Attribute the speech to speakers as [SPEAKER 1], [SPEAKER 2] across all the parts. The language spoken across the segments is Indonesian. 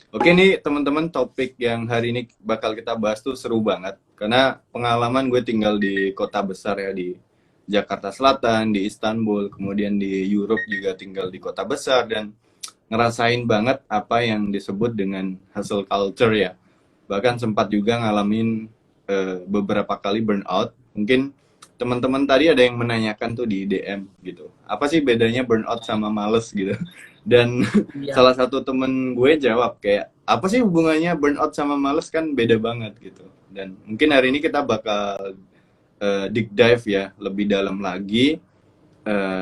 [SPEAKER 1] Oke nih teman-teman, topik yang hari ini bakal kita bahas tuh seru banget. Karena pengalaman gue tinggal di kota besar ya, di Jakarta Selatan, di Istanbul, kemudian di Europe juga tinggal di kota besar, dan ngerasain banget apa yang disebut dengan hustle culture ya. Bahkan sempat juga ngalamin beberapa kali burnout. Mungkin teman-teman tadi ada yang menanyakan tuh di DM gitu. Apa sih bedanya burnout sama males gitu? Dan
[SPEAKER 2] Iya,
[SPEAKER 1] salah satu temen gue jawab kayak, apa sih hubungannya burnout sama males, kan beda banget gitu. Dan mungkin hari ini kita bakal deep dive ya, lebih dalam lagi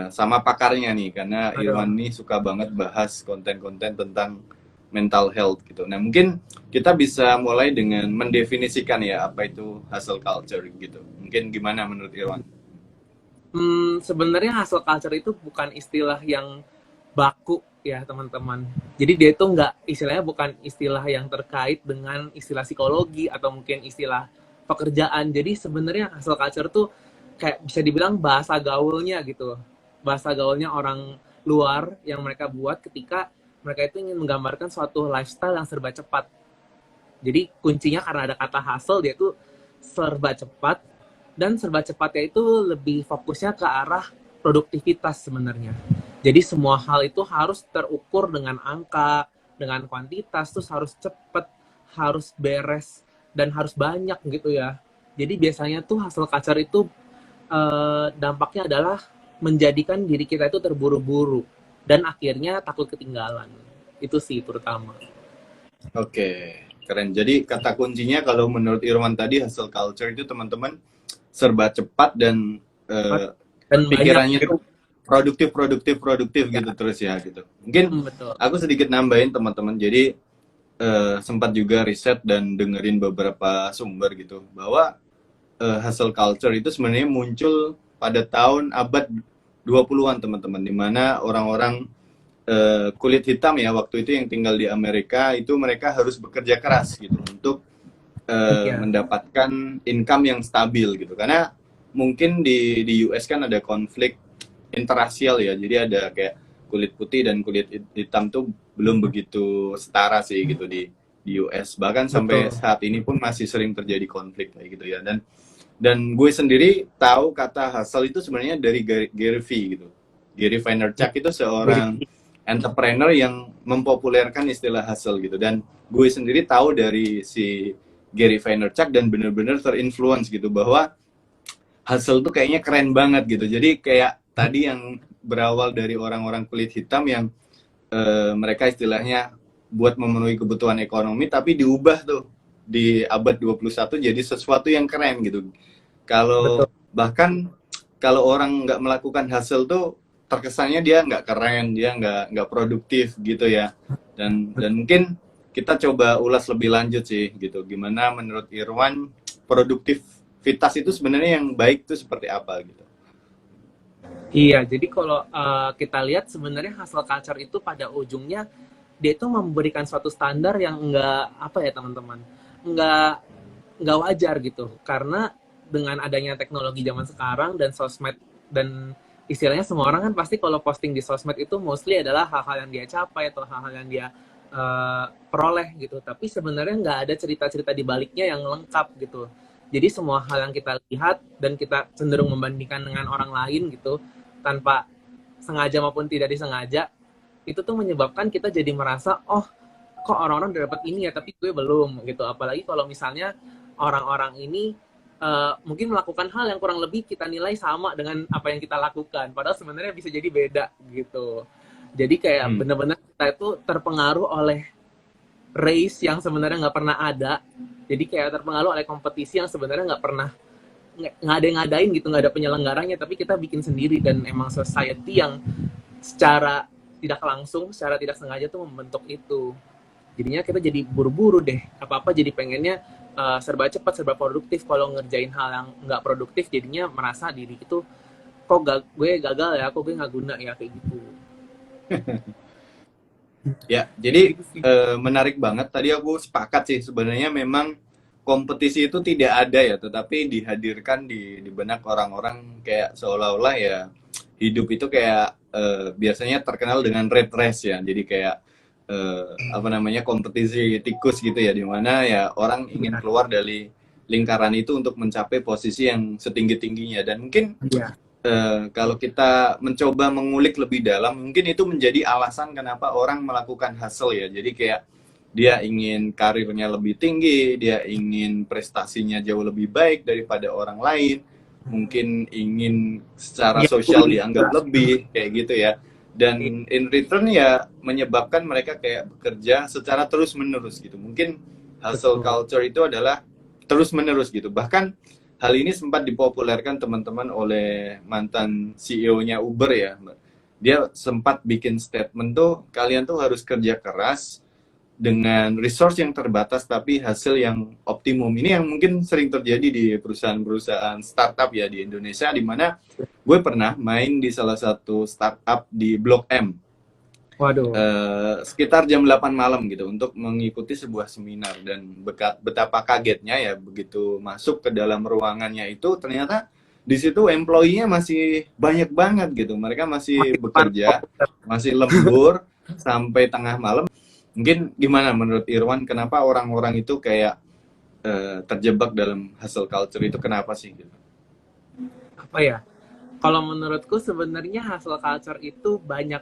[SPEAKER 1] sama pakarnya nih, karena
[SPEAKER 2] aduh.
[SPEAKER 1] Irwan nih suka banget bahas konten-konten tentang mental health gitu. Nah, mungkin kita bisa mulai dengan mendefinisikan ya apa itu hustle culture gitu. Mungkin gimana menurut Irwan?
[SPEAKER 2] Sebenarnya hustle culture itu bukan istilah yang baku ya teman-teman. Jadi dia itu nggak istilahnya bukan istilah yang terkait dengan istilah psikologi atau mungkin istilah pekerjaan. Jadi sebenarnya hustle culture tuh kayak bisa dibilang bahasa gaulnya gitu. Bahasa gaulnya orang luar yang mereka buat ketika mereka itu ingin menggambarkan suatu lifestyle yang serba cepat. Jadi kuncinya karena ada kata hustle dia tuh serba cepat dan serba cepatnya itu lebih fokusnya ke arah produktivitas sebenarnya. Jadi semua hal itu harus terukur dengan angka, dengan kuantitas, terus harus cepet, harus beres dan harus banyak gitu ya. Jadi biasanya tuh hustle culture itu dampaknya adalah menjadikan diri kita itu terburu-buru dan akhirnya takut ketinggalan. Itu sih terutama.
[SPEAKER 1] Oke, keren. Jadi kata kuncinya kalau menurut Irwan tadi, hustle culture itu teman-teman serba cepat dan eh,
[SPEAKER 2] Dan banyak
[SPEAKER 1] pikirannya
[SPEAKER 2] gitu.
[SPEAKER 1] tuh produktif produktif produktif
[SPEAKER 2] Ya,
[SPEAKER 1] gitu terus ya gitu. Mungkin
[SPEAKER 2] betul.
[SPEAKER 1] aku sedikit nambahin teman-teman. Jadi sempat juga riset dan dengerin beberapa sumber gitu bahwa hustle culture itu sebenarnya muncul pada tahun abad 20-an teman-teman, di mana orang-orang kulit hitam ya waktu itu yang tinggal di Amerika itu mereka harus bekerja keras gitu untuk
[SPEAKER 2] Iya,
[SPEAKER 1] mendapatkan income yang stabil gitu, karena mungkin di US kan ada konflik interrasial ya, jadi ada kayak kulit putih dan kulit hitam tuh belum begitu setara sih gitu di US, bahkan sampai
[SPEAKER 2] betul.
[SPEAKER 1] saat ini pun masih sering terjadi konflik kayak gitu ya. Dan gue sendiri tahu kata hustle itu sebenarnya dari Gary V gitu. Gary Vaynerchuk itu
[SPEAKER 2] Jadi
[SPEAKER 1] seorang entrepreneur yang mempopulerkan istilah hustle gitu. Dan gue sendiri tahu dari si Gary Vaynerchuk dan bener-bener terinfluence gitu bahwa hustle tuh kayaknya keren banget gitu. Jadi kayak tadi yang berawal dari orang-orang kulit hitam yang mereka istilahnya buat memenuhi kebutuhan ekonomi, tapi diubah tuh di abad 21 jadi sesuatu yang keren gitu.
[SPEAKER 2] betul.
[SPEAKER 1] Kalau bahkan kalau orang nggak melakukan hustle tuh terkesannya dia nggak keren, dia nggak produktif gitu ya. Dan mungkin kita coba ulas lebih lanjut sih gitu. Gimana menurut Irwan produktivitas itu sebenarnya yang baik tuh seperti apa gitu?
[SPEAKER 2] Iya, jadi kalau kita lihat sebenarnya hustle culture itu pada ujungnya dia itu memberikan suatu standar yang enggak apa ya teman-teman, enggak enggak wajar gitu. Karena dengan adanya teknologi zaman sekarang dan sosmed dan istilahnya semua orang kan pasti kalau posting di sosmed itu mostly adalah hal-hal yang dia capai atau hal-hal yang dia peroleh gitu. Tapi sebenarnya nggak ada cerita-cerita di baliknya yang lengkap gitu. Jadi semua hal yang kita lihat dan kita cenderung membandingkan dengan orang lain gitu tanpa sengaja maupun tidak disengaja itu tuh menyebabkan kita jadi merasa oh kok orang-orang udah dapat ini ya tapi gue belum gitu, apalagi kalau misalnya orang-orang ini mungkin melakukan hal yang kurang lebih kita nilai sama dengan apa yang kita lakukan padahal sebenarnya bisa jadi beda gitu. Jadi kayak
[SPEAKER 1] Hmm.
[SPEAKER 2] benar-benar kita itu terpengaruh oleh race yang sebenarnya nggak pernah ada, jadi kayak terpengaruh oleh kompetisi yang sebenarnya nggak pernah nggak ada yang ngadain gitu, nggak ada penyelenggaranya tapi kita bikin sendiri dan emang society yang secara tidak langsung, secara tidak sengaja tuh membentuk itu. Jadinya kita jadi buru-buru deh, apa-apa jadi pengennya serba cepat, serba produktif. Kalau ngerjain hal yang nggak produktif, jadinya merasa diri itu kok gue gagal ya, kok gue nggak guna ya kayak gitu.
[SPEAKER 1] Ya, jadi
[SPEAKER 2] Gitu sih.
[SPEAKER 1] menarik banget. Tadi aku sepakat sih sebenarnya memang kompetisi itu tidak ada ya, tetapi dihadirkan di benak orang-orang kayak seolah-olah ya hidup itu kayak biasanya terkenal dengan red race ya. Jadi kayak apa namanya, kompetisi tikus gitu ya, di mana ya orang ingin keluar dari lingkaran itu untuk mencapai posisi yang setinggi-tingginya. Dan mungkin
[SPEAKER 2] Iya.
[SPEAKER 1] kalau kita mencoba mengulik lebih dalam, mungkin itu menjadi alasan kenapa orang melakukan hustle ya. Jadi kayak dia ingin karirnya lebih tinggi, dia ingin prestasinya jauh lebih baik daripada orang lain, mungkin ingin secara
[SPEAKER 2] Ya,
[SPEAKER 1] sosial dianggap lebih, kayak gitu ya. Dan in return ya menyebabkan mereka kayak bekerja secara terus-menerus gitu. Mungkin hustle
[SPEAKER 2] betul.
[SPEAKER 1] culture itu adalah terus-menerus gitu. Bahkan hal ini sempat dipopulerkan teman-teman oleh mantan CEO-nya Uber ya. Dia sempat bikin statement tuh, kalian tuh harus kerja keras dengan resource yang terbatas tapi hasil yang optimum. Ini yang mungkin sering terjadi di perusahaan-perusahaan startup ya di Indonesia, di mana gue pernah main di salah satu startup di Blok M,
[SPEAKER 2] Waduh.
[SPEAKER 1] sekitar jam 8 malam gitu untuk mengikuti sebuah seminar. Dan betapa kagetnya ya begitu masuk ke dalam ruangannya itu, ternyata di situ employee-nya masih banyak banget gitu. Mereka masih
[SPEAKER 2] Masih depan
[SPEAKER 1] bekerja,
[SPEAKER 2] komputer.
[SPEAKER 1] masih lembur sampai tengah malam. Mungkin gimana menurut Irwan, kenapa orang-orang itu kayak terjebak dalam hustle culture itu, kenapa sih gitu?
[SPEAKER 2] Apa ya? Kalau menurutku sebenarnya hustle culture itu banyak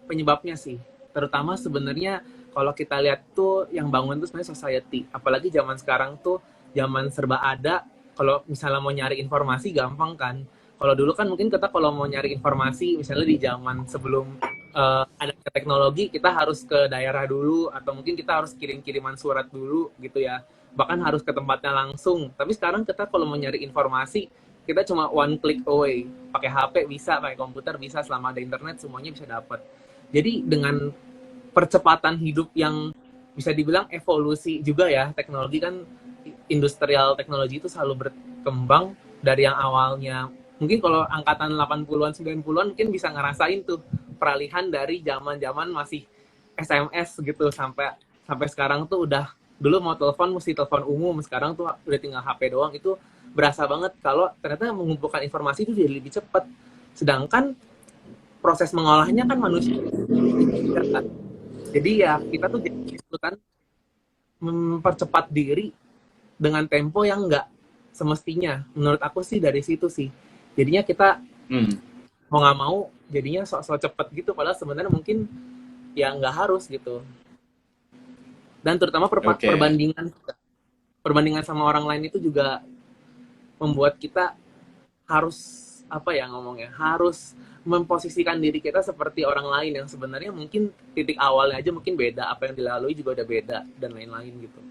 [SPEAKER 2] penyebabnya sih. Terutama sebenarnya kalau kita lihat tuh yang bangun tuh sebenarnya society. Apalagi zaman sekarang tuh zaman serba ada. Kalau misalnya mau nyari informasi gampang kan. Kalau dulu kan mungkin kita kalau mau nyari informasi misalnya di zaman sebelum ada teknologi kita harus ke daerah dulu atau mungkin kita harus kirim-kiriman surat dulu gitu ya. Bahkan harus ke tempatnya langsung. Tapi sekarang kita kalau mau nyari informasi kita cuma one click away. Pakai HP bisa, pakai komputer bisa, selama ada internet semuanya bisa dapat. Jadi dengan percepatan hidup yang bisa dibilang evolusi juga ya, teknologi kan industrial teknologi itu selalu berkembang dari yang awalnya. Mungkin kalau angkatan 80-an 90-an mungkin bisa ngerasain tuh peralihan dari zaman-zaman masih SMS gitu sampai sampai sekarang tuh udah dulu mau telepon mesti telepon umum, sekarang tuh udah tinggal HP doang. Itu berasa banget kalau ternyata mengumpulkan informasi itu jadi lebih cepat. Sedangkan proses mengolahnya kan manusia. Jadi ya kita tuh jadi kan mempercepat diri dengan tempo yang nggak semestinya. Menurut aku sih dari situ sih. Jadinya kita
[SPEAKER 1] Hmm,
[SPEAKER 2] mau nggak mau jadinya sok-sok cepet gitu. Padahal sebenarnya mungkin ya nggak harus gitu. Dan terutama
[SPEAKER 1] oke.
[SPEAKER 2] perbandingan perbandingan sama orang lain itu juga membuat kita harus apa ya ngomongnya harus memposisikan diri kita seperti orang lain yang sebenarnya mungkin titik awalnya aja mungkin beda, apa yang dilalui juga udah beda dan lain-lain gitu.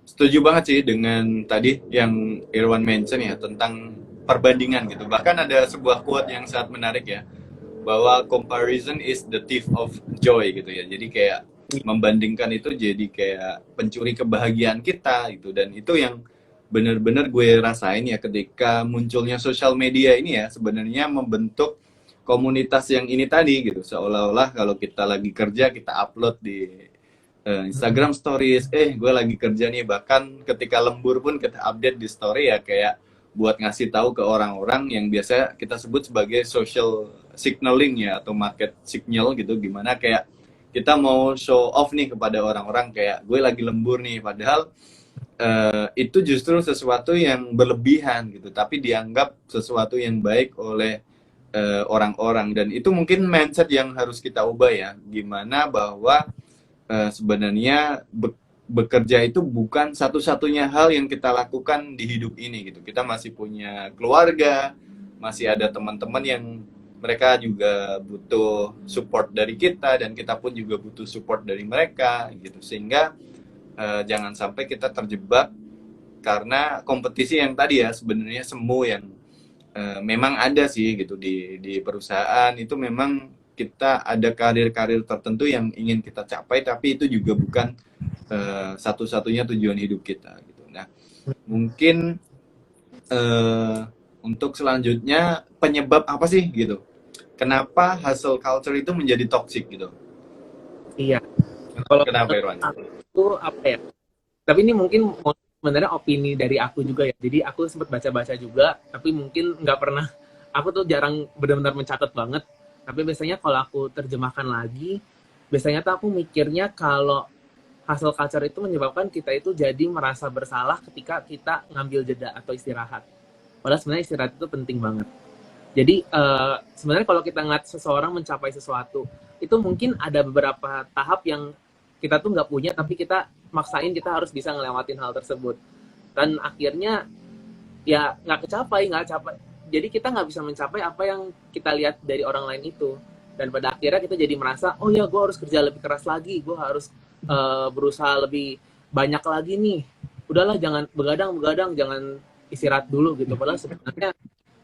[SPEAKER 1] Setuju banget sih dengan tadi yang Irwan mention ya tentang perbandingan gitu. Bahkan ada sebuah quote yang sangat menarik ya, bahwa comparison is the thief of joy gitu ya. Jadi kayak membandingkan itu jadi kayak pencuri kebahagiaan kita gitu. Dan itu yang benar-benar gue rasain ya ketika munculnya sosial media ini ya, sebenarnya membentuk komunitas yang ini tadi gitu. Seolah-olah kalau kita lagi kerja kita upload di Instagram Stories, gue lagi kerja nih. Bahkan ketika lembur pun kita update di story ya, kayak buat ngasih tahu ke orang-orang yang biasa kita sebut sebagai social signaling ya, atau market signal gitu, gimana kayak kita mau show off nih kepada orang-orang kayak gue lagi lembur nih. Padahal itu justru sesuatu yang berlebihan gitu, tapi dianggap sesuatu yang baik oleh orang-orang. Dan itu mungkin mindset yang harus kita ubah ya, gimana bahwa sebenarnya bekerja itu bukan satu-satunya hal yang kita lakukan di hidup ini gitu. Kita masih punya keluarga, masih ada teman-teman yang mereka juga butuh support dari kita, dan kita pun juga butuh support dari mereka gitu. Sehingga jangan sampai kita terjebak karena kompetisi yang tadi ya, sebenarnya semu yang memang ada sih gitu di perusahaan itu. Memang kita ada karir-karir tertentu yang ingin kita capai, tapi itu juga bukan satu-satunya tujuan hidup kita gitu. Nah, mungkin eh, untuk selanjutnya, penyebab apa sih gitu? Kenapa hustle culture itu menjadi toxic gitu?
[SPEAKER 2] Iya, kalau
[SPEAKER 1] Kenapa Irwan?
[SPEAKER 2] aku apa ya, tapi ini mungkin sebenarnya opini dari aku juga ya, jadi aku sempat baca-baca juga tapi mungkin nggak pernah, aku tuh jarang benar-benar mencatat banget, tapi biasanya kalau aku terjemahkan lagi biasanya tuh aku mikirnya kalau hustle culture itu menyebabkan kita itu jadi merasa bersalah ketika kita ngambil jeda atau istirahat. Padahal sebenarnya istirahat itu penting banget. Jadi sebenarnya kalau kita ngeliat seseorang mencapai sesuatu, itu mungkin ada beberapa tahap yang kita tuh nggak punya, tapi kita maksain kita harus bisa ngelewatin hal tersebut. Dan akhirnya ya nggak capai. Jadi kita nggak bisa mencapai apa yang kita lihat dari orang lain itu. Dan pada akhirnya kita jadi merasa, oh ya gue harus kerja lebih keras lagi, gue harus berusaha lebih banyak lagi nih. Udahlah jangan begadang, jangan istirahat dulu gitu. Padahal sebenarnya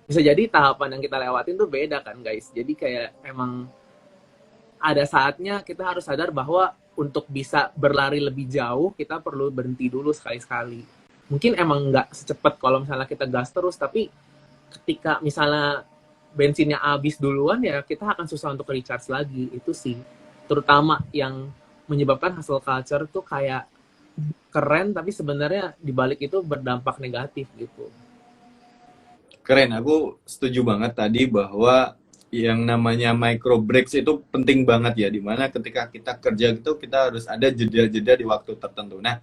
[SPEAKER 2] bisa jadi tahapan yang kita lewatin tuh beda kan guys. Jadi kayak emang ada saatnya kita harus sadar bahwa untuk bisa berlari lebih jauh kita perlu berhenti dulu sekali-sekali. Mungkin emang nggak secepat kalau misalnya kita gas terus, tapi ketika misalnya bensinnya habis duluan ya kita akan susah untuk recharge lagi. Itu sih terutama yang menyebabkan hustle culture tuh kayak keren tapi sebenarnya dibalik itu berdampak negatif gitu.
[SPEAKER 1] Keren, aku setuju banget tadi bahwa yang namanya micro breaks itu penting banget ya, dimana ketika kita kerja gitu kita harus ada jeda-jeda di waktu tertentu. Nah,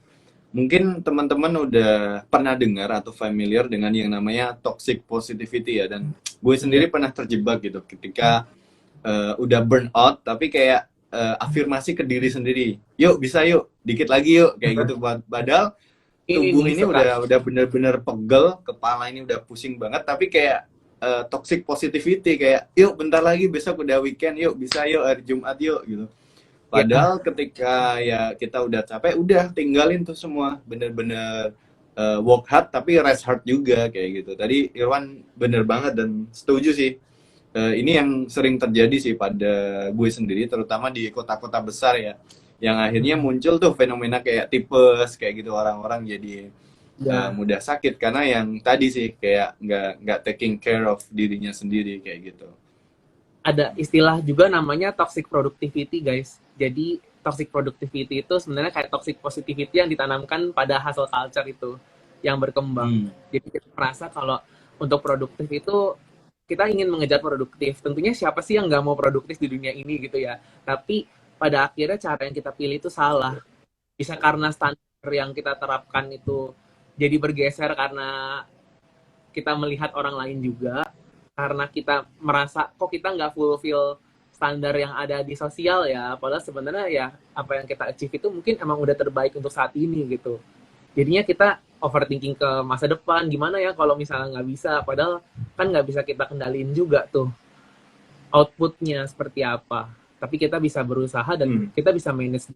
[SPEAKER 1] mungkin teman-teman udah pernah dengar atau familiar dengan yang namanya toxic positivity ya, dan gue sendiri pernah terjebak gitu ketika udah burn out tapi kayak afirmasi ke diri sendiri, yuk bisa yuk, dikit lagi yuk, kayak gitu. Padahal tubuh ini udah bener-bener pegel, kepala ini udah pusing banget, tapi kayak toxic positivity kayak yuk bentar lagi besok udah weekend, yuk bisa yuk hari Jumat yuk gitu. Padahal ketika ya kita udah capek, udah tinggalin tuh semua, bener-bener work hard tapi rest hard juga kayak gitu. Tadi Irwan bener banget dan setuju sih. Ini yang sering terjadi sih pada gue sendiri, terutama di kota-kota besar ya, yang akhirnya muncul tuh fenomena kayak tipes kayak gitu, orang-orang jadi mudah sakit karena yang tadi sih kayak nggak taking care of dirinya sendiri kayak gitu.
[SPEAKER 2] Ada istilah juga namanya toxic productivity guys. Jadi toxic productivity itu sebenarnya kayak toxic positivity yang ditanamkan pada hustle culture itu yang berkembang. Jadi kita merasa kalau untuk produktif itu kita ingin mengejar produktif. Tentunya siapa sih yang nggak mau produktif di dunia ini gitu ya. Tapi pada akhirnya cara yang kita pilih itu salah. Bisa karena standar yang kita terapkan itu jadi bergeser karena kita melihat orang lain juga, karena kita merasa kok kita nggak fulfill standar yang ada di sosial ya, padahal sebenarnya ya apa yang kita achieve itu mungkin emang udah terbaik untuk saat ini gitu. Jadinya kita overthinking ke masa depan, gimana ya kalau misalnya nggak bisa, padahal kan nggak bisa kita kendaliin juga tuh outputnya seperti apa. Tapi kita bisa berusaha dan kita bisa manage.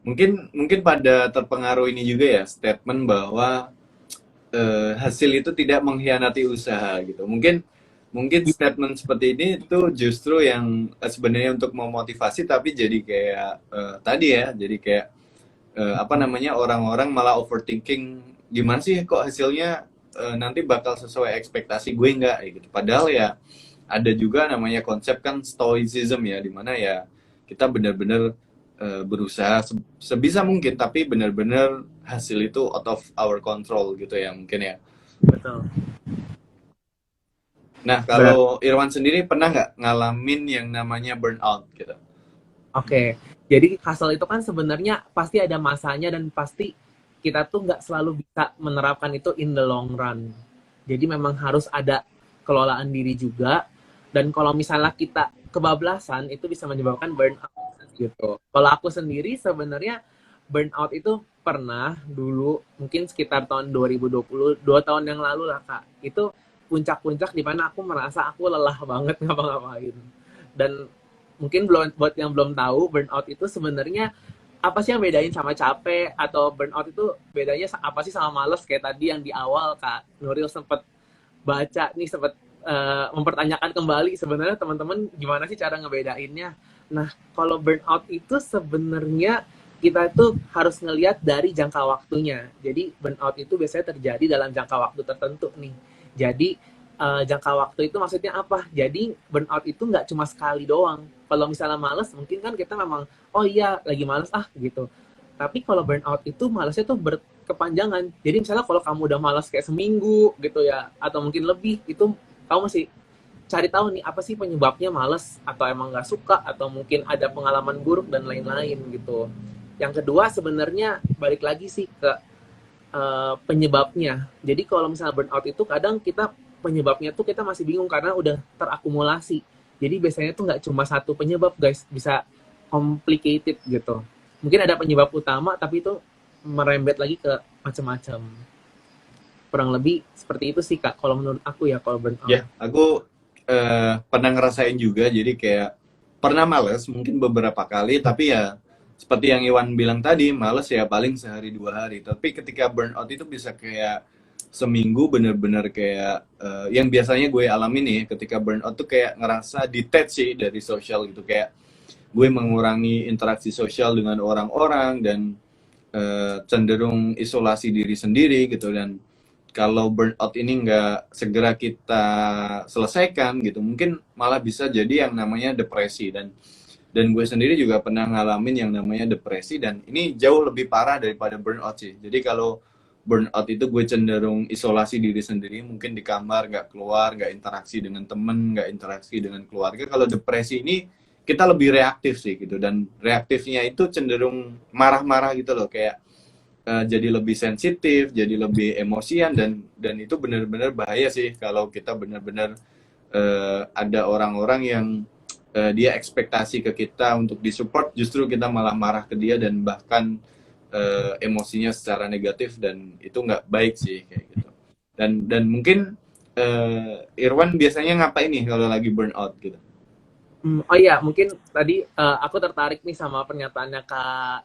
[SPEAKER 1] Mungkin pada terpengaruh ini juga ya statement bahwa hasil itu tidak mengkhianati usaha gitu. Mungkin statement seperti ini itu justru yang sebenarnya untuk memotivasi, tapi jadi kayak tadi ya, jadi kayak apa namanya, orang-orang malah overthinking, gimana sih kok hasilnya nanti bakal sesuai ekspektasi gue nggak gitu. Padahal ya ada juga namanya konsep kan stoicism ya, dimana ya kita benar-benar berusaha sebisa mungkin, tapi benar-benar hasil itu out of our control gitu ya mungkin ya.
[SPEAKER 2] Betul.
[SPEAKER 1] Nah, kalau Irwan sendiri pernah nggak ngalamin yang namanya burnout gitu?
[SPEAKER 2] Oke, jadi hustle itu kan sebenarnya pasti ada masanya dan pasti kita tuh nggak selalu bisa menerapkan itu in the long run. Jadi memang harus ada kelolaan diri juga, dan kalau misalnya kita kebablasan itu bisa menyebabkan burnout gitu. Kalau aku sendiri sebenarnya burnout itu pernah dulu, mungkin sekitar tahun 2020, 2 tahun yang lalu lah Kak. Itu puncak-puncak di mana aku merasa aku lelah banget ngapa-ngapain. Dan mungkin buat yang belum tahu, burnout itu sebenarnya apa sih yang bedain sama capek, atau burnout itu bedanya apa sih sama males, kayak tadi yang di awal Kak Nuril sempat baca nih, sempat mempertanyakan kembali sebenarnya teman-teman gimana sih cara ngebedainnya. Nah, kalau burnout itu sebenarnya kita tuh harus ngelihat dari jangka waktunya. Jadi burnout itu biasanya terjadi dalam jangka waktu tertentu nih. Jadi jangka waktu itu maksudnya apa? Jadi burnout itu nggak cuma sekali doang. Kalau misalnya males, mungkin kan kita memang, oh iya lagi males gitu. Tapi kalau burnout itu malesnya tuh berkepanjangan. Jadi misalnya kalau kamu udah malas kayak seminggu gitu ya, atau mungkin lebih, itu kamu masih cari tahu nih apa sih penyebabnya males, atau emang nggak suka, atau mungkin ada pengalaman buruk dan lain-lain gitu. Yang kedua sebenarnya balik lagi sih ke penyebabnya. Jadi kalau misalnya burnout itu kadang kita penyebabnya tuh kita masih bingung karena udah terakumulasi. Jadi biasanya tuh nggak cuma satu penyebab guys, bisa complicated gitu. Mungkin ada penyebab utama tapi itu merembet lagi ke macam-macam. Kurang lebih seperti itu sih Kak kalau menurut aku ya kalau burnout.
[SPEAKER 1] Ya, aku pernah ngerasain juga, jadi kayak pernah males mungkin beberapa kali, tapi ya seperti yang Iwan bilang tadi, males ya paling sehari 2 hari. Tapi ketika burnout itu bisa kayak seminggu, bener-bener kayak yang biasanya gue alami nih ketika burnout tuh kayak ngerasa detach sih dari sosial gitu, kayak gue mengurangi interaksi sosial dengan orang-orang dan cenderung isolasi diri sendiri gitu. Dan kalau burnout ini nggak segera kita selesaikan gitu, mungkin malah bisa jadi yang namanya depresi. Dan gue sendiri juga pernah ngalamin yang namanya depresi, dan ini jauh lebih parah daripada burnout sih. Jadi kalau burnout itu gue cenderung isolasi diri sendiri, mungkin di kamar, nggak keluar, nggak interaksi dengan temen, nggak interaksi dengan keluarga. Kalau depresi ini kita lebih reaktif sih gitu, dan reaktifnya itu cenderung marah-marah gitu loh, kayak jadi lebih sensitif, jadi lebih emosian, dan itu benar-benar bahaya sih kalau kita benar-benar ada orang-orang yang dia ekspektasi ke kita untuk disupport, justru kita malah marah ke dia dan bahkan emosinya secara negatif, dan itu nggak baik sih kayak gitu. Dan mungkin Irwan biasanya ngapain nih kalau lagi burnout gitu?
[SPEAKER 2] Oh iya, mungkin tadi aku tertarik nih sama pernyataannya Kak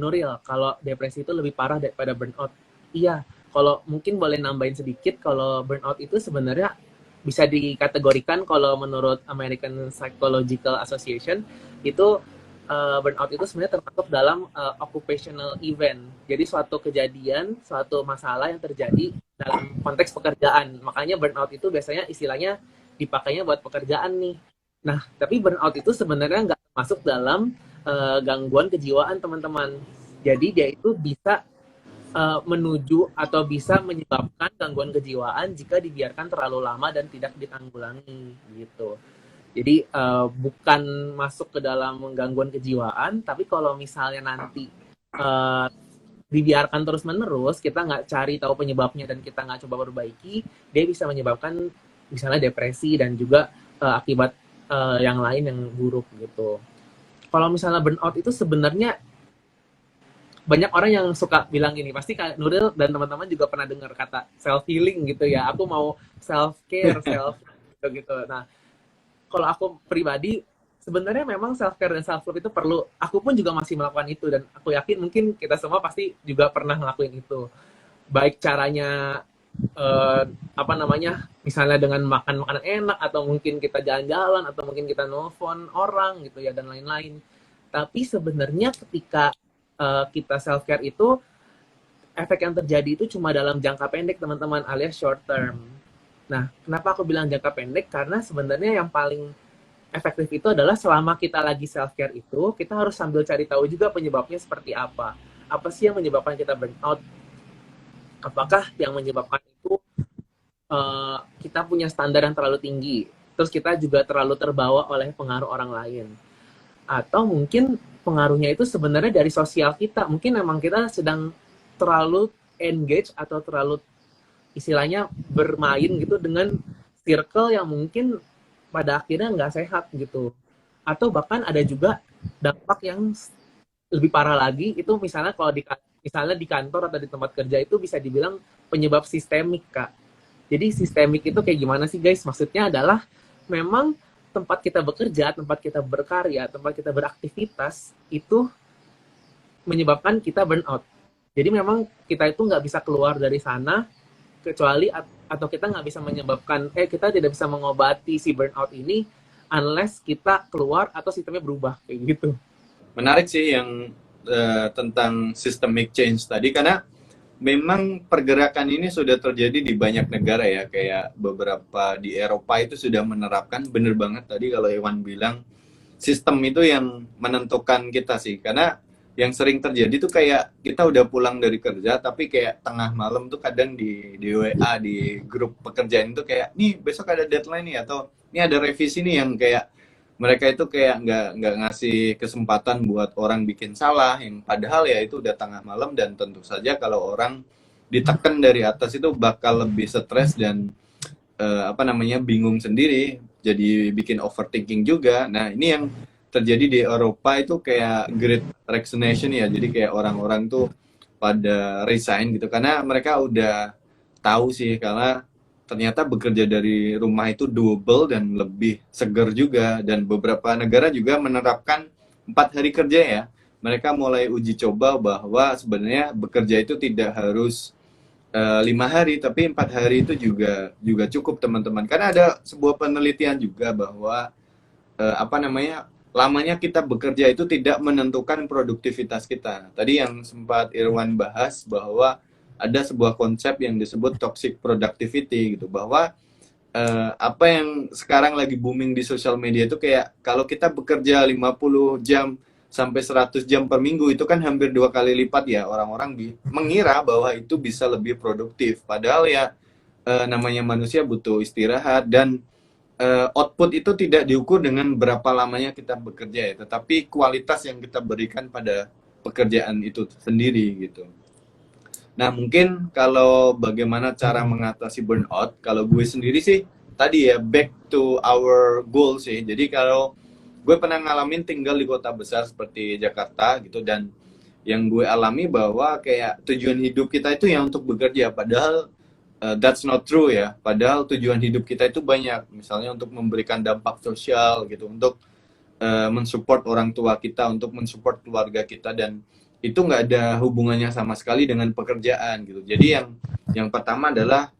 [SPEAKER 2] Nuril, kalau depresi itu lebih parah daripada burnout. Iya, kalau mungkin boleh nambahin sedikit, kalau burnout itu sebenarnya bisa dikategorikan kalau menurut American Psychological Association itu burnout itu sebenarnya termasuk dalam occupational event. Jadi suatu kejadian, suatu masalah yang terjadi dalam konteks pekerjaan. Makanya burnout itu biasanya istilahnya dipakainya buat pekerjaan nih. Nah, tapi burnout itu sebenarnya nggak masuk dalam gangguan kejiwaan teman-teman. Jadi dia itu bisa menuju atau bisa menyebabkan gangguan kejiwaan jika dibiarkan terlalu lama dan tidak ditanggulangi gitu. Jadi bukan masuk ke dalam gangguan kejiwaan, tapi kalau misalnya nanti dibiarkan terus-menerus, kita nggak cari tahu penyebabnya dan kita nggak coba perbaiki, dia bisa menyebabkan misalnya depresi dan juga akibat yang lain yang buruk gitu. Kalau misalnya burnout itu sebenarnya banyak orang yang suka bilang gini, pasti Kak Nuril dan teman-teman juga pernah dengar kata self healing gitu ya. Aku mau self care, self gitu. Nah, kalau aku pribadi sebenarnya memang self care dan self love itu perlu. Aku pun juga masih melakukan itu, dan aku yakin mungkin kita semua pasti juga pernah ngelakuin itu. Baik caranya apa namanya, misalnya dengan makan makanan enak, atau mungkin kita jalan-jalan, atau mungkin kita nelfon orang gitu ya, dan lain-lain. Tapi sebenarnya ketika kita self care itu, efek yang terjadi itu cuma dalam jangka pendek teman-teman, alias short term. Nah, kenapa aku bilang jangka pendek? Karena sebenarnya yang paling efektif itu adalah selama kita lagi self care itu, kita harus sambil cari tahu juga penyebabnya seperti apa. Apa sih yang menyebabkan kita burnout? Apakah yang menyebabkan itu kita punya standar yang terlalu tinggi, terus kita juga terlalu terbawa oleh pengaruh orang lain, atau mungkin pengaruhnya itu sebenarnya dari sosial kita. Mungkin memang kita sedang terlalu engage atau terlalu istilahnya bermain gitu dengan circle yang mungkin pada akhirnya nggak sehat gitu. Atau bahkan ada juga dampak yang lebih parah lagi, itu misalnya kalau misalnya di kantor atau di tempat kerja itu bisa dibilang penyebab sistemik, Kak. Jadi sistemik itu kayak gimana sih guys? Maksudnya adalah memang tempat kita bekerja, tempat kita berkarya, tempat kita beraktivitas itu menyebabkan kita burnout. Jadi memang kita itu nggak bisa keluar dari sana kecuali, atau kita nggak bisa menyebabkan, kita tidak bisa mengobati si burnout ini unless kita keluar atau sistemnya berubah kayak gitu.
[SPEAKER 1] Menarik sih yang tentang systemic change tadi, karena memang pergerakan ini sudah terjadi di banyak negara ya, kayak beberapa di Eropa itu sudah menerapkan. Bener banget tadi kalau Iwan bilang, sistem itu yang menentukan kita sih, karena yang sering terjadi tuh kayak kita udah pulang dari kerja tapi kayak tengah malam tuh kadang di WA di grup pekerjaan itu kayak nih besok ada deadline nih atau ini ada revisi nih yang kayak mereka itu kayak nggak ngasih kesempatan buat orang bikin salah yang padahal ya itu udah tengah malam dan tentu saja kalau orang ditekan dari atas itu bakal lebih stres dan apa namanya bingung sendiri jadi bikin overthinking juga. Nah ini yang terjadi di Eropa itu kayak Great Resignation ya, jadi kayak orang-orang tuh pada resign gitu karena mereka udah tahu sih karena ternyata bekerja dari rumah itu doable dan lebih seger juga dan beberapa negara juga menerapkan 4 hari kerja ya. Mereka mulai uji coba bahwa sebenarnya bekerja itu tidak harus 5 hari tapi 4 hari itu juga cukup teman-teman karena ada sebuah penelitian juga bahwa apa namanya lamanya kita bekerja itu tidak menentukan produktivitas kita. Tadi yang sempat Irwan bahas bahwa ada sebuah konsep yang disebut toxic productivity gitu bahwa apa yang sekarang lagi booming di sosial media itu kayak kalau kita bekerja 50 jam sampai 100 jam per minggu itu kan hampir 2 kali lipat ya orang-orang mengira bahwa itu bisa lebih produktif padahal ya namanya manusia butuh istirahat dan output itu tidak diukur dengan berapa lamanya kita bekerja ya tetapi kualitas yang kita berikan pada pekerjaan itu sendiri gitu. Nah, mungkin kalau bagaimana cara mengatasi burnout, kalau gue sendiri sih tadi ya back to our goal sih. Jadi kalau gue pernah ngalamin tinggal di kota besar seperti Jakarta gitu dan yang gue alami bahwa kayak tujuan hidup kita itu yang untuk bekerja padahal that's not true ya. Padahal tujuan hidup kita itu banyak, misalnya untuk memberikan dampak sosial gitu, untuk mensupport orang tua kita, untuk mensupport keluarga kita dan itu nggak ada hubungannya sama sekali dengan pekerjaan gitu. Jadi yang pertama adalah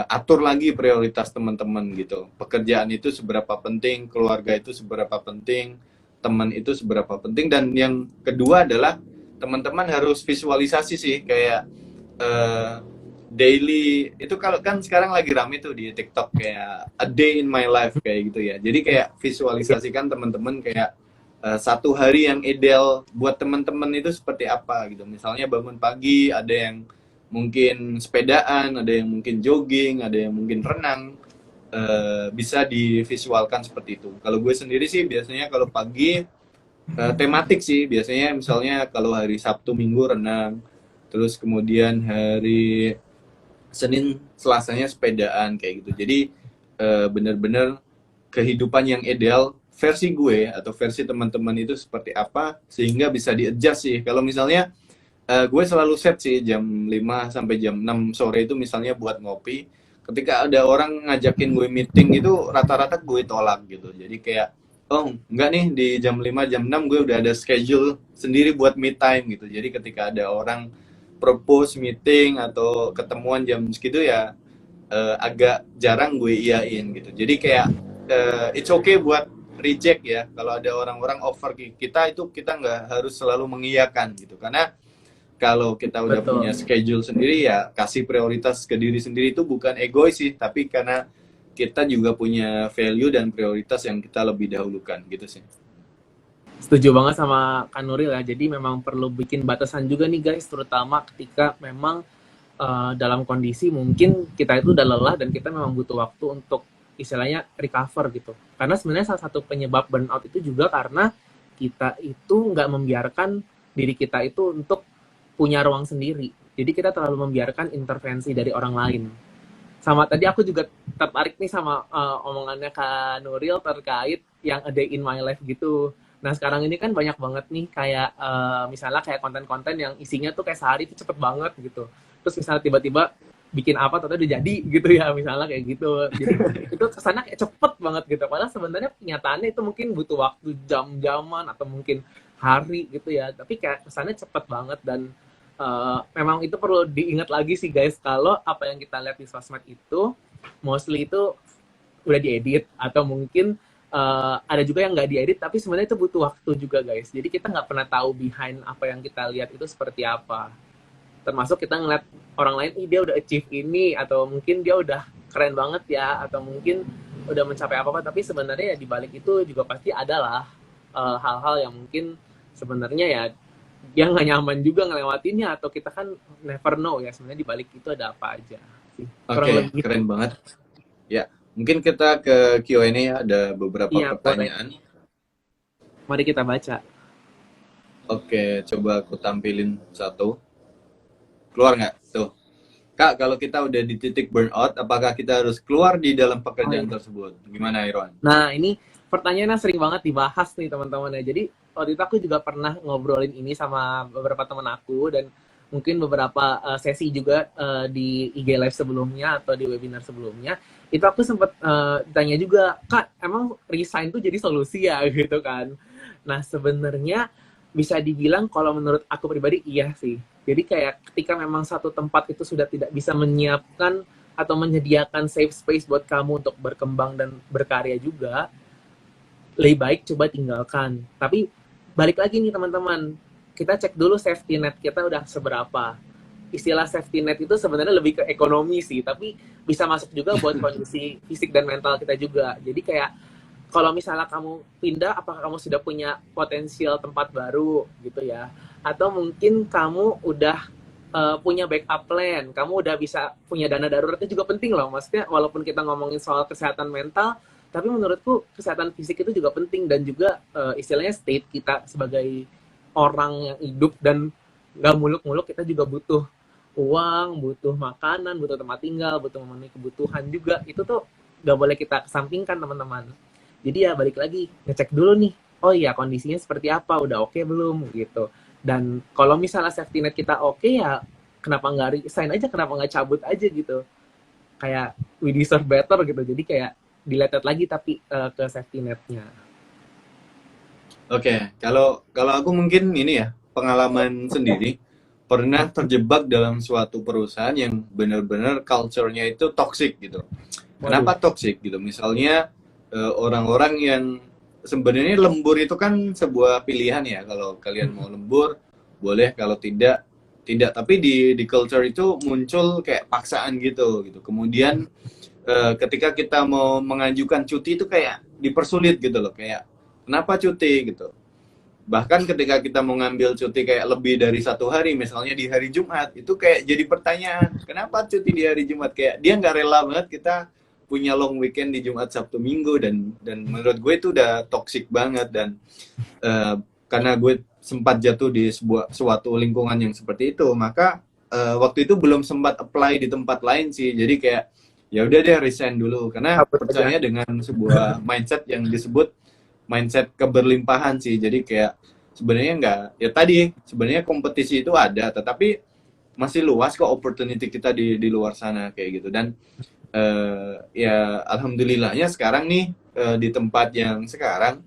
[SPEAKER 1] atur lagi prioritas teman-teman gitu. Pekerjaan itu seberapa penting, keluarga itu seberapa penting, teman itu seberapa penting dan yang kedua adalah teman-teman harus visualisasi sih kayak eh, daily itu kalau kan sekarang lagi rame tuh di TikTok kayak a day in my life kayak gitu ya. Jadi kayak visualisasikan teman-teman kayak 1 hari yang ideal buat teman-teman itu seperti apa gitu. Misalnya bangun pagi, ada yang mungkin sepedaan, ada yang mungkin jogging, ada yang mungkin renang. Bisa divisualkan seperti itu. Kalau gue sendiri sih biasanya kalau pagi tematik sih. Biasanya misalnya kalau hari Sabtu Minggu renang, terus kemudian hari Senin Selasanya sepedaan kayak gitu. Jadi benar-benar kehidupan yang ideal versi gue atau versi teman-teman itu seperti apa sehingga bisa di-adjust sih. Kalau misalnya gue selalu set sih jam 5 sampai jam 6 sore itu misalnya buat ngopi. Ketika ada orang ngajakin gue meeting itu rata-rata gue tolak gitu. Jadi kayak oh enggak nih di jam 5 jam 6 gue udah ada schedule sendiri buat me time gitu. Jadi ketika ada orang propose meeting atau ketemuan jam segitu ya agak jarang gue iyain gitu. Jadi kayak it's okay buat reject ya. Kalau ada orang-orang offer kita itu kita nggak harus selalu mengiyakan gitu. Karena kalau kita udah
[SPEAKER 2] Betul.
[SPEAKER 1] punya schedule sendiri ya kasih prioritas ke diri sendiri itu bukan egois sih, tapi karena kita juga punya value dan prioritas yang kita lebih dahulukan gitu sih.
[SPEAKER 2] Setuju banget sama Kak Nuril ya. Jadi memang perlu bikin batasan juga nih guys, terutama ketika memang dalam kondisi mungkin kita itu udah lelah dan kita memang butuh waktu untuk istilahnya recover gitu. Karena sebenarnya salah satu penyebab burnout itu juga karena kita itu nggak membiarkan diri kita itu untuk punya ruang sendiri. Jadi kita terlalu membiarkan intervensi dari orang lain. Sama tadi aku juga tertarik nih sama omongannya Kak Nuril terkait yang a day in my life gitu. Nah sekarang ini kan banyak banget nih kayak misalnya kayak konten-konten yang isinya tuh kayak sehari tuh cepet banget gitu. Terus misalnya tiba-tiba bikin apa atau udah jadi gitu ya misalnya kayak gitu. Jadi itu kesannya kayak cepet banget gitu. Padahal sebenarnya kenyataannya itu mungkin butuh waktu jam-jaman atau mungkin hari gitu ya. Tapi kayak kesannya cepet banget dan memang itu perlu diingat lagi sih guys kalau apa yang kita lihat di sosmed itu mostly itu udah diedit atau mungkin ada juga yang nggak diedit tapi sebenarnya itu butuh waktu juga guys. Jadi kita nggak pernah tahu behind apa yang kita lihat itu seperti apa. Termasuk kita ngeliat orang lain, ih dia udah achieve ini atau mungkin dia udah keren banget ya atau mungkin udah mencapai apa-apa tapi sebenarnya ya di balik itu juga pasti adalah hal-hal yang mungkin sebenarnya ya dia nggak nyaman juga ngelewatinnya, atau kita kan never know ya sebenarnya di balik itu ada apa aja sih, kurang
[SPEAKER 1] Oke,
[SPEAKER 2] lebih gitu.
[SPEAKER 1] keren banget. Ya, mungkin kita ke Q&A ya, ada beberapa
[SPEAKER 2] Iya, boleh,
[SPEAKER 1] pertanyaan.
[SPEAKER 2] mari kita baca.
[SPEAKER 1] Oke, coba aku tampilin satu. Keluar nggak? Tuh. Kak, kalau kita udah di titik burnout, apakah kita harus keluar di dalam
[SPEAKER 2] Oh
[SPEAKER 1] pekerjaan
[SPEAKER 2] iya.
[SPEAKER 1] tersebut? Gimana, Irwan?
[SPEAKER 2] Nah, ini pertanyaannya sering banget dibahas nih teman-teman ya. Jadi waktu itu aku juga pernah ngobrolin ini sama beberapa teman aku, dan mungkin beberapa sesi juga di IG Live sebelumnya atau di webinar sebelumnya. Itu aku sempat tanya juga, Kak, emang resign tuh jadi solusi ya gitu kan. Nah, sebenarnya bisa dibilang kalau menurut aku pribadi iya sih. Jadi kayak ketika memang satu tempat itu sudah tidak bisa menyiapkan atau menyediakan safe space buat kamu untuk berkembang dan berkarya juga, lebih baik coba tinggalkan. Tapi balik lagi nih teman-teman, kita cek dulu safety net kita udah seberapa. Istilah safety net itu sebenarnya lebih ke ekonomi sih, tapi bisa masuk juga buat kondisi fisik dan mental kita juga. Jadi kayak kalau misalnya kamu pindah, apakah kamu sudah punya potensial tempat baru gitu ya? Atau mungkin kamu udah punya backup plan, kamu udah bisa punya dana daruratnya juga penting loh. Maksudnya walaupun kita ngomongin soal kesehatan mental, tapi menurutku kesehatan fisik itu juga penting, dan juga istilahnya state kita sebagai orang yang hidup dan nggak muluk-muluk, kita juga butuh uang, butuh makanan, butuh tempat tinggal, butuh memenuhi kebutuhan juga. Itu tuh nggak boleh kita kesampingkan teman-teman. Jadi ya balik lagi, ngecek dulu nih, oh iya kondisinya seperti apa, udah oke belum gitu. Dan kalau misalnya safety net kita oke, ya kenapa nggak resign aja, kenapa nggak cabut aja gitu. Kayak we deserve better gitu. Jadi kayak diletet lagi tapi ke safety netnya.
[SPEAKER 1] Oke, kalau kalau aku mungkin ini ya, pengalaman sendiri pernah terjebak dalam suatu perusahaan yang benar-benar culture-nya itu toxic gitu.
[SPEAKER 2] Waduh.
[SPEAKER 1] Kenapa toxic gitu? Misalnya orang-orang yang sebenarnya lembur itu kan sebuah pilihan ya. Kalau kalian mau lembur, boleh. Kalau tidak, tidak. Tapi di culture itu muncul kayak paksaan gitu. Kemudian ketika kita mau mengajukan cuti itu kayak dipersulit gitu loh. Kayak kenapa cuti gitu. Bahkan ketika kita mau ngambil cuti kayak lebih dari 1 hari, misalnya di hari Jumat, itu kayak jadi pertanyaan, kenapa cuti di hari Jumat? Kayak dia nggak rela banget kita punya long weekend di Jumat, Sabtu, Minggu, dan menurut gue itu udah toxic banget. Dan karena gue sempat jatuh di suatu lingkungan yang seperti itu, maka waktu itu belum sempat apply di tempat lain sih. Jadi kayak ya udah deh resign dulu, karena
[SPEAKER 2] Cabut aja.
[SPEAKER 1] percaya dengan sebuah mindset yang disebut mindset keberlimpahan sih. Jadi kayak sebenarnya nggak, ya tadi sebenarnya kompetisi itu ada, tetapi masih luas kok opportunity kita di luar sana kayak gitu. Dan ya alhamdulillahnya sekarang nih di tempat yang sekarang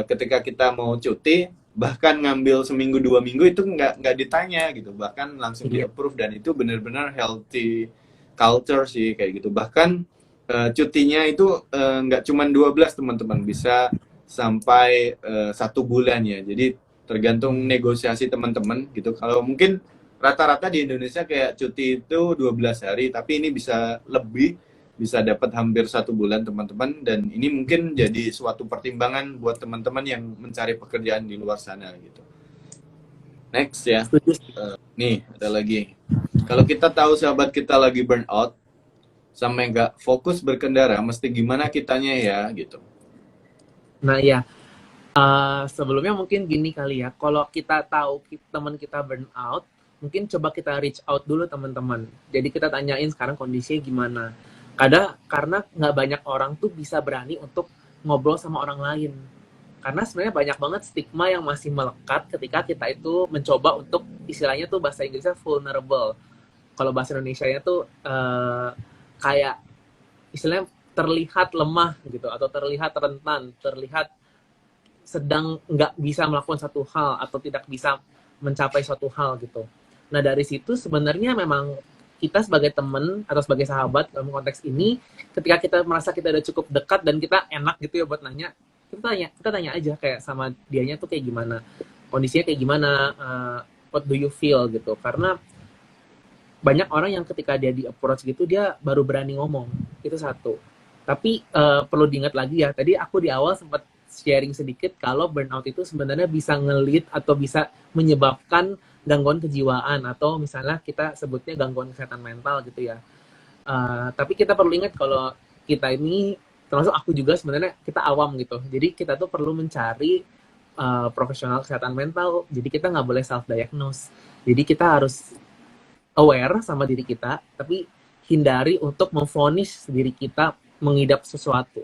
[SPEAKER 1] ketika kita mau cuti bahkan ngambil seminggu 2 minggu itu nggak ditanya gitu, bahkan langsung di
[SPEAKER 2] Iya.
[SPEAKER 1] approve. Dan itu benar-benar healthy culture sih kayak gitu. Bahkan cutinya itu nggak cuma 12 teman-teman, bisa sampai 1 bulan ya. Jadi tergantung negosiasi teman-teman gitu. Kalau mungkin rata-rata di Indonesia kayak cuti itu 12 hari, tapi ini bisa lebih, bisa dapat hampir 1 bulan teman-teman. Dan ini mungkin jadi suatu pertimbangan buat teman-teman yang mencari pekerjaan di luar sana gitu. Next ya.
[SPEAKER 2] Setuju.
[SPEAKER 1] Nih ada lagi. Kalau kita tahu sahabat kita lagi burnout sampai nggak fokus berkendara, mesti gimana kitanya ya gitu.
[SPEAKER 2] Nah ya, sebelumnya mungkin gini kali ya, kalau kita tahu teman kita burn out, mungkin coba kita reach out dulu teman-teman. Jadi kita tanyain sekarang kondisinya gimana. Karena nggak banyak orang tuh bisa berani untuk ngobrol sama orang lain. Karena sebenarnya banyak banget stigma yang masih melekat ketika kita itu mencoba untuk, istilahnya tuh bahasa Inggrisnya vulnerable. Kalau bahasa Indonesianya tuh kayak istilahnya terlihat lemah gitu, atau terlihat rentan, terlihat sedang nggak bisa melakukan satu hal atau tidak bisa mencapai suatu hal gitu. Nah dari situ sebenarnya memang kita sebagai teman atau sebagai sahabat dalam konteks ini, ketika kita merasa kita udah cukup dekat dan kita enak gitu ya buat nanya, kita tanya aja kayak sama dianya tuh kayak gimana, kondisinya kayak gimana, what do you feel gitu. Karena banyak orang yang ketika dia di approach gitu dia baru berani ngomong, itu satu. Tapi perlu diingat lagi ya, tadi aku di awal sempat sharing sedikit kalau burnout itu sebenarnya bisa nge-lead atau bisa menyebabkan gangguan kejiwaan atau misalnya kita sebutnya gangguan kesehatan mental gitu ya. Tapi kita perlu ingat kalau kita ini, termasuk aku juga sebenarnya kita awam gitu. Jadi kita tuh perlu mencari profesional kesehatan mental. Jadi kita nggak boleh self-diagnose. Jadi kita harus aware sama diri kita, tapi hindari untuk memvonis diri kita mengidap sesuatu.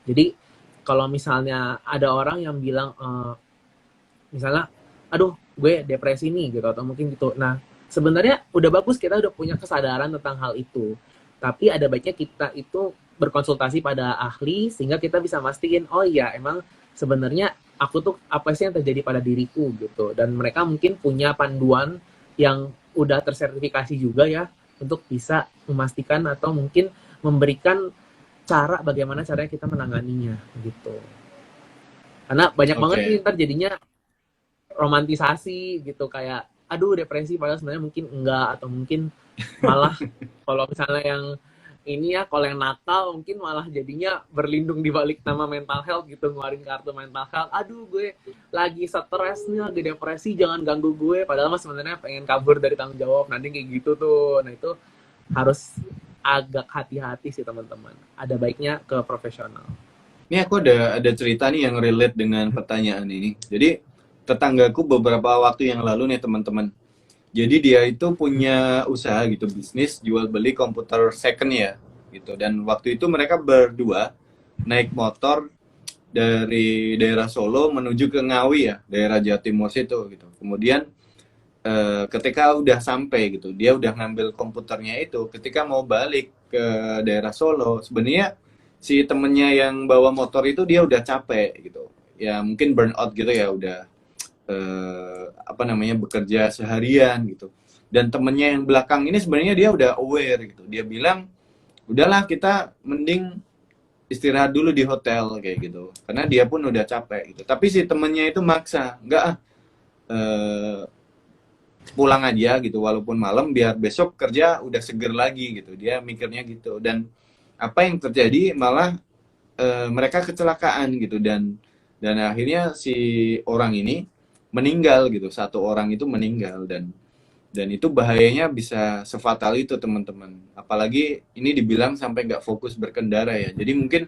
[SPEAKER 2] Jadi kalau misalnya ada orang yang bilang, misalnya, aduh gue depresi nih gitu, atau mungkin gitu. Nah, sebenarnya udah bagus kita udah punya kesadaran tentang hal itu. Tapi ada baiknya kita itu berkonsultasi pada ahli sehingga kita bisa mastiin, oh iya emang sebenarnya aku tuh apa sih yang terjadi pada diriku gitu. Dan mereka mungkin punya panduan yang udah tersertifikasi juga ya untuk bisa memastikan atau mungkin memberikan cara bagaimana caranya kita menanganinya gitu. Karena banyak banget nih
[SPEAKER 1] Oke.
[SPEAKER 2] ntar jadinya romantisasi gitu kayak aduh depresi padahal sebenarnya mungkin enggak atau mungkin malah kalau misalnya yang ini ya kalau yang nakal mungkin malah jadinya berlindung di balik nama mental health gitu ngeluarin kartu mental health aduh gue lagi stres nih lagi depresi jangan ganggu gue padahal mas sebenarnya pengen kabur dari tanggung jawab nanti kayak gitu tuh. Nah itu harus agak hati-hati sih teman-teman, ada baiknya ke profesional.
[SPEAKER 1] Ini aku ada cerita nih yang relate dengan pertanyaan ini. Jadi tetanggaku beberapa waktu yang lalu nih teman-teman. Jadi dia itu punya usaha gitu, bisnis jual beli komputer second ya gitu. Dan waktu itu mereka berdua naik motor dari daerah Solo menuju ke Ngawi ya, daerah Jawa Timur situ gitu. Kemudian ketika udah sampai gitu, dia udah ngambil komputernya itu. Ketika mau balik ke daerah Solo, sebenarnya si temennya yang bawa motor itu dia udah capek gitu. Ya mungkin burnout gitu ya, udah apa namanya bekerja seharian gitu. Dan temennya yang belakang ini sebenarnya dia udah aware gitu. Dia bilang, udahlah kita mending istirahat dulu di hotel kayak gitu. Karena dia pun udah capek gitu. Tapi si temennya itu maksa, enggak eh, pulang aja gitu walaupun malam biar besok kerja udah seger lagi gitu. Dia mikirnya gitu. Dan apa yang terjadi malah mereka kecelakaan gitu dan akhirnya si orang ini meninggal gitu. Satu orang itu meninggal dan itu bahayanya bisa sefatal itu teman-teman. Apalagi ini dibilang sampai nggak fokus berkendara ya. Jadi mungkin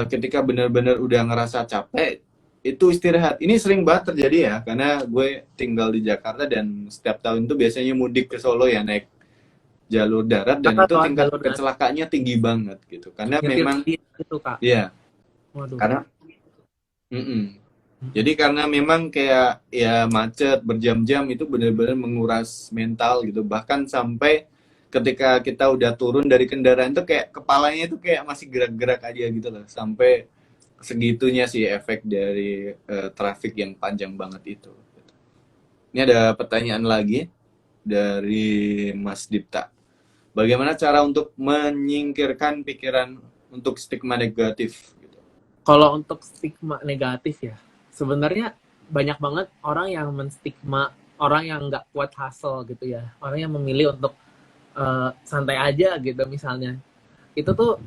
[SPEAKER 1] ketika benar-benar udah ngerasa capek itu istirahat. Ini sering banget terjadi ya karena gue tinggal di Jakarta dan setiap tahun itu biasanya mudik ke Solo ya naik jalur darat dan
[SPEAKER 2] Kakak
[SPEAKER 1] itu
[SPEAKER 2] lewat
[SPEAKER 1] tingkat
[SPEAKER 2] jalur dan
[SPEAKER 1] kecelakaannya tinggi banget gitu. Karena
[SPEAKER 2] nyetir
[SPEAKER 1] memang
[SPEAKER 2] sendiri gitu kak.
[SPEAKER 1] ya
[SPEAKER 2] Waduh.
[SPEAKER 1] karena mm-mm. Jadi karena memang kayak ya macet berjam-jam itu benar-benar menguras mental gitu. Bahkan sampai ketika kita udah turun dari kendaraan tuh kayak kepalanya tuh kayak masih gerak-gerak aja gitu loh. Sampai segitunya sih efek dari traffic yang panjang banget itu. Ini ada pertanyaan lagi dari Mas Dipta. Bagaimana cara untuk menyingkirkan pikiran untuk stigma negatif? Gitu.
[SPEAKER 2] Kalau untuk stigma negatif ya, sebenarnya banyak banget orang yang menstigma orang yang nggak kuat hustle gitu ya. Orang yang memilih untuk santai aja gitu misalnya. Itu tuh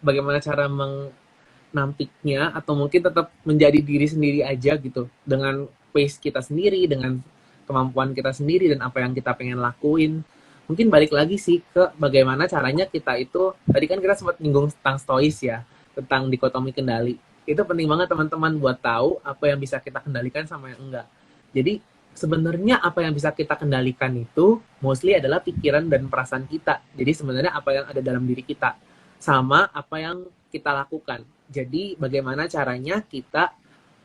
[SPEAKER 2] bagaimana cara menampiknya atau mungkin tetap menjadi diri sendiri aja gitu. Dengan pace kita sendiri, dengan kemampuan kita sendiri dan apa yang kita pengen lakuin. Mungkin balik lagi sih ke bagaimana caranya kita itu, tadi kan kita sempat nyinggung tentang stois ya, tentang dikotomi kendali. Itu penting banget teman-teman buat tahu apa yang bisa kita kendalikan sama yang enggak. Jadi sebenarnya apa yang bisa kita kendalikan itu mostly adalah pikiran dan perasaan kita. Jadi sebenarnya apa yang ada dalam diri kita sama apa yang kita lakukan. Jadi bagaimana caranya kita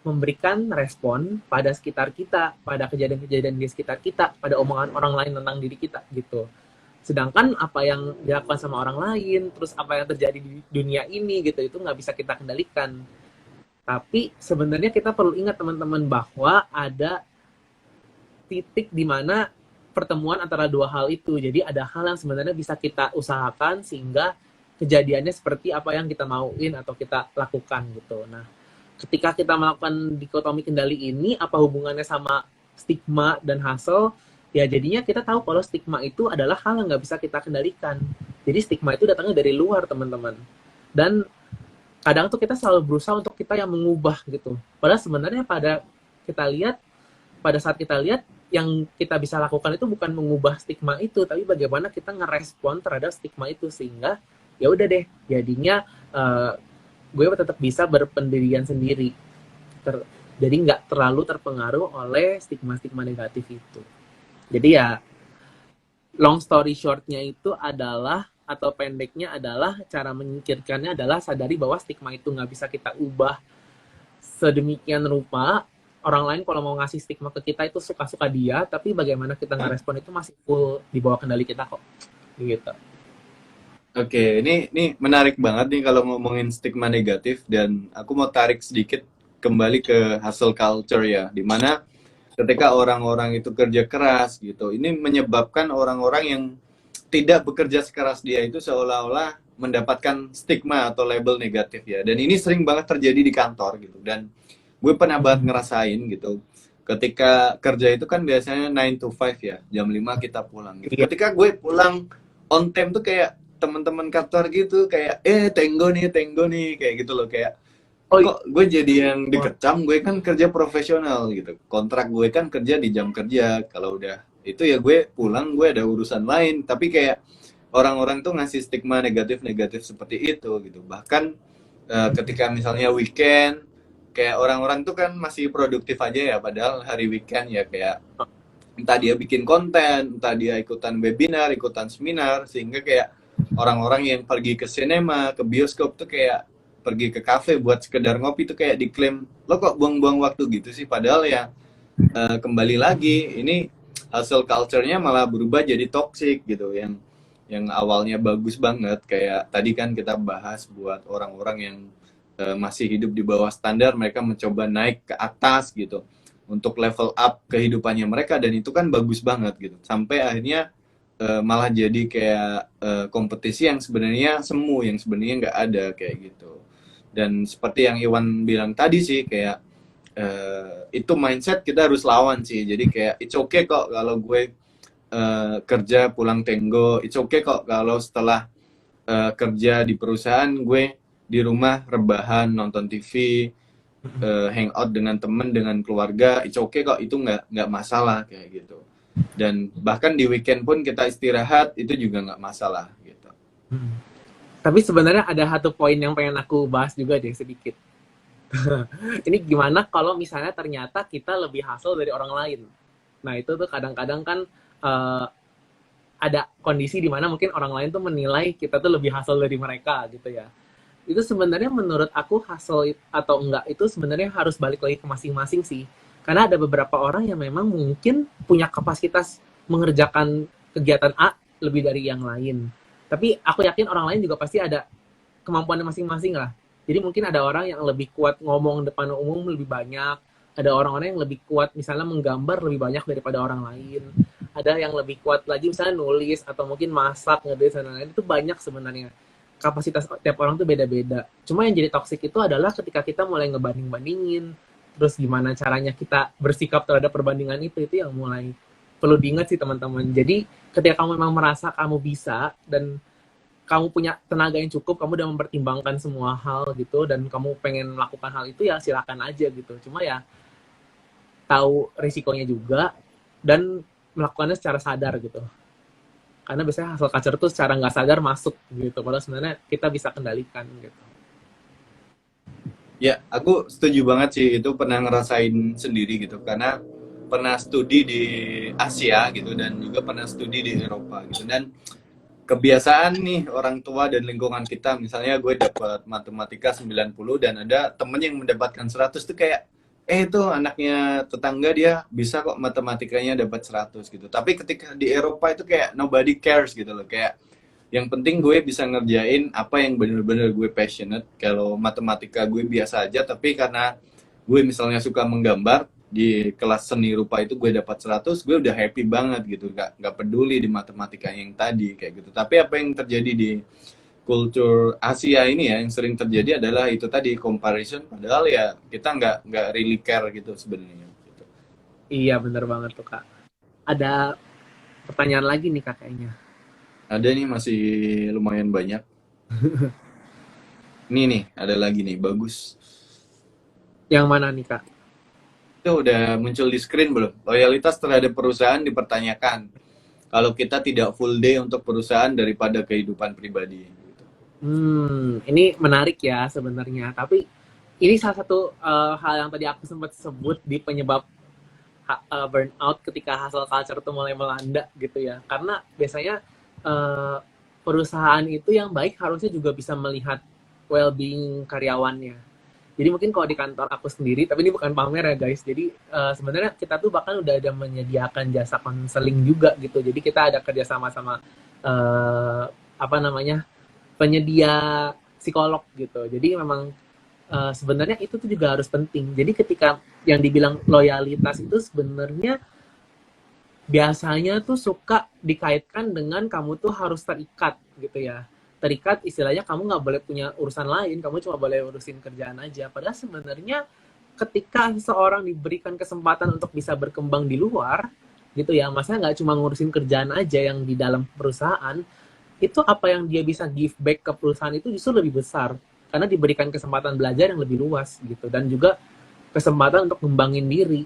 [SPEAKER 2] memberikan respon pada sekitar kita, pada kejadian-kejadian di sekitar kita, pada omongan orang lain tentang diri kita gitu. Sedangkan apa yang dilakukan sama orang lain, terus apa yang terjadi di dunia ini gitu, itu nggak bisa kita kendalikan. Tapi sebenarnya kita perlu ingat teman-teman bahwa ada titik di mana pertemuan antara dua hal itu. Jadi ada hal yang sebenarnya bisa kita usahakan sehingga kejadiannya seperti apa yang kita mauin atau kita lakukan gitu. Nah, ketika kita melakukan dikotomi kendali ini, apa hubungannya sama stigma dan hustle? Ya jadinya kita tahu kalau stigma itu adalah hal yang nggak bisa kita kendalikan. Jadi stigma itu datangnya dari luar teman-teman. Dan kadang tuh kita selalu berusaha untuk kita yang mengubah gitu. Padahal sebenarnya pada saat kita lihat yang kita bisa lakukan itu bukan mengubah stigma itu, tapi bagaimana kita ngerespon terhadap stigma itu sehingga ya udah deh jadinya uh, gue tetap bisa berpendirian sendiri. Jadi nggak terlalu terpengaruh oleh stigma-stigma negatif itu. Jadi ya long story shortnya itu adalah atau pendeknya adalah cara menyingkirkannya adalah sadari bahwa stigma itu nggak bisa kita ubah sedemikian rupa. Orang lain kalau mau ngasih stigma ke kita itu suka-suka dia, tapi bagaimana kita ngerespon itu masih full di bawah kendali kita kok. Gitu.
[SPEAKER 1] Oke, ini menarik banget nih kalau ngomongin stigma negatif, dan aku mau tarik sedikit kembali ke hustle culture ya, dimana ketika orang-orang itu kerja keras gitu, ini menyebabkan orang-orang yang tidak bekerja sekeras dia itu seolah-olah mendapatkan stigma atau label negatif ya, dan ini sering banget terjadi di kantor gitu. Dan gue pernah banget ngerasain gitu, ketika kerja itu kan biasanya 9 to 5 ya, jam 5 kita pulang gitu.
[SPEAKER 2] Iya.
[SPEAKER 1] Ketika gue pulang on time tuh kayak teman-teman kantor gitu kayak tenggo nih kayak gitu loh, kayak
[SPEAKER 2] Oh iya.
[SPEAKER 1] kok gue jadi yang dikecam, gue kan kerja profesional gitu, kontrak gue kan kerja di jam kerja, kalau udah itu ya gue pulang, gue ada urusan lain. Tapi kayak orang-orang tuh ngasih stigma negatif-negatif seperti itu gitu. Bahkan ketika misalnya weekend, kayak orang-orang tuh kan masih produktif aja ya, padahal hari weekend ya kayak entah dia bikin konten, entah dia ikutan webinar, ikutan seminar, sehingga kayak orang-orang yang pergi ke sinema, ke bioskop tuh kayak pergi ke kafe buat sekedar ngopi tuh kayak diklaim, lo kok buang-buang waktu gitu sih, padahal ya kembali lagi ini hustle culture-nya malah berubah jadi toxic gitu, yang awalnya bagus banget kayak tadi kan kita bahas buat orang-orang yang masih hidup di bawah standar, mereka mencoba naik ke atas gitu untuk level up kehidupannya mereka, dan itu kan bagus banget gitu, sampai akhirnya malah jadi kayak kompetisi yang sebenarnya semu, yang sebenarnya nggak ada kayak gitu. Dan seperti yang Iwan bilang tadi sih, kayak itu mindset kita harus lawan sih. Jadi kayak it's okay kok kalau gue kerja pulang tenggo, it's okay kok kalau setelah kerja di perusahaan gue di rumah rebahan nonton TV, hangout dengan temen, dengan keluarga, it's okay kok, itu nggak masalah kayak gitu. Dan bahkan di weekend pun kita istirahat, itu juga nggak masalah gitu.
[SPEAKER 2] Tapi sebenarnya ada satu poin yang pengen aku bahas juga deh sedikit. Ini gimana kalau misalnya ternyata kita lebih hasil dari orang lain. Nah itu tuh kadang-kadang kan uh, ada kondisi di mana mungkin orang lain tuh menilai kita tuh lebih hasil dari mereka gitu ya. Itu sebenarnya menurut aku hasil atau enggak itu sebenarnya harus balik lagi ke masing-masing sih. Karena ada beberapa orang yang memang mungkin punya kapasitas mengerjakan kegiatan A lebih dari yang lain. Tapi aku yakin orang lain juga pasti ada kemampuan masing-masing lah. Jadi mungkin ada orang yang lebih kuat ngomong depan umum lebih banyak, ada orang-orang yang lebih kuat misalnya menggambar lebih banyak daripada orang lain, ada yang lebih kuat lagi misalnya nulis atau mungkin masak, ngedesain dan lain-lain. Itu banyak sebenarnya. Kapasitas tiap orang tuh beda-beda. Cuma yang jadi toksik itu adalah ketika kita mulai ngebanding-bandingin, terus gimana caranya kita bersikap terhadap perbandingan itu yang mulai perlu diingat sih teman-teman. Jadi ketika kamu memang merasa kamu bisa dan kamu punya tenaga yang cukup, kamu udah mempertimbangkan semua hal gitu, dan kamu pengen melakukan hal itu ya silakan aja gitu. Cuma ya tahu risikonya juga dan melakukannya secara sadar gitu. Karena biasanya hasil culture tuh secara nggak sadar masuk gitu. Padahal sebenarnya kita bisa kendalikan gitu.
[SPEAKER 1] Ya, aku setuju banget sih, itu pernah ngerasain sendiri gitu, karena pernah studi di Asia gitu, dan juga pernah studi di Eropa gitu. Dan kebiasaan nih orang tua dan lingkungan kita, misalnya gue dapat matematika 90 dan ada temen yang mendapatkan 100 tuh kayak itu anaknya tetangga dia bisa kok matematikanya dapat 100 gitu. Tapi ketika di Eropa itu kayak nobody cares gitu loh, kayak yang penting gue bisa ngerjain apa yang bener-bener gue passionate. Kalau matematika gue biasa aja, tapi karena gue misalnya suka menggambar, di kelas seni rupa itu gue dapat 100, gue udah happy banget gitu, nggak peduli di matematika yang tadi kayak gitu. Tapi apa yang terjadi di kultur Asia ini ya, yang sering terjadi adalah itu tadi, comparison, padahal ya kita nggak really care gitu sebenarnya gitu.
[SPEAKER 2] Iya bener banget tuh kak. Ada pertanyaan lagi nih kak kayaknya.
[SPEAKER 1] Ada nih, masih lumayan banyak. Ini nih, ada lagi nih, bagus.
[SPEAKER 2] Yang mana nih Kak?
[SPEAKER 1] Itu udah muncul di screen belum? Loyalitas terhadap perusahaan dipertanyakan. Kalau kita tidak full day untuk perusahaan daripada kehidupan pribadi.
[SPEAKER 2] Ini menarik ya sebenarnya. Tapi ini salah satu hal yang tadi aku sempat sebut di penyebab burnout ketika hustle culture itu mulai melanda gitu ya. Karena biasanya uh, perusahaan itu yang baik harusnya juga bisa melihat well-being karyawannya. Jadi mungkin kalau di kantor aku sendiri, tapi ini bukan pamer ya guys. Jadi sebenarnya kita tuh bahkan udah ada menyediakan jasa konseling juga gitu. Jadi kita ada kerjasama sama apa namanya penyedia psikolog gitu. Jadi memang sebenarnya itu tuh juga harus penting. Jadi ketika yang dibilang loyalitas itu sebenarnya biasanya tuh suka dikaitkan dengan kamu tuh harus terikat gitu ya. Terikat istilahnya kamu nggak boleh punya urusan lain, kamu cuma boleh urusin kerjaan aja. Padahal sebenarnya ketika seseorang diberikan kesempatan untuk bisa berkembang di luar gitu ya, maksudnya nggak cuma ngurusin kerjaan aja yang di dalam perusahaan, itu apa yang dia bisa give back ke perusahaan itu justru lebih besar karena diberikan kesempatan belajar yang lebih luas gitu dan juga kesempatan untuk ngembangin diri.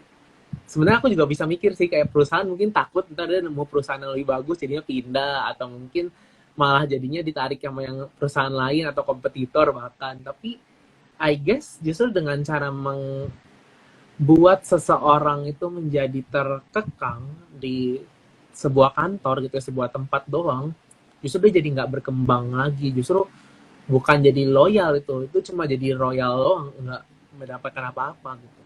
[SPEAKER 2] Sebenarnya aku juga bisa mikir sih kayak perusahaan mungkin takut ntar dia nemu perusahaan yang lebih bagus jadinya pindah atau mungkin malah jadinya ditarik sama yang perusahaan lain atau kompetitor bahkan. Tapi I guess justru dengan cara membuat seseorang itu menjadi terkekang di sebuah kantor gitu, sebuah tempat doang, justru dia jadi nggak berkembang lagi, justru bukan jadi loyal, itu cuma jadi royal doang, nggak mendapatkan apa-apa gitu.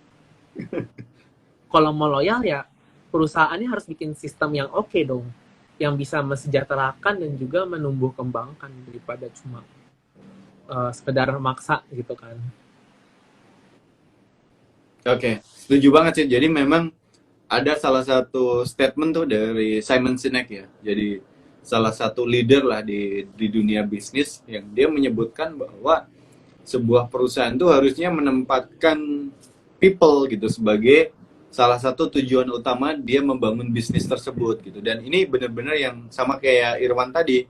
[SPEAKER 2] Kalau mau loyal ya perusahaannya harus bikin sistem yang oke dong, yang bisa mesejahterakan dan juga menumbuh kembangkan daripada cuma sekedar maksa gitu kan.
[SPEAKER 1] Oke, setuju banget sih. Jadi memang ada salah satu statement tuh dari Simon Sinek ya. Jadi salah satu leader lah di dunia bisnis yang dia menyebutkan bahwa sebuah perusahaan tuh harusnya menempatkan people gitu sebagai salah satu tujuan utama dia membangun bisnis tersebut gitu. Dan ini benar-benar yang sama kayak Irwan tadi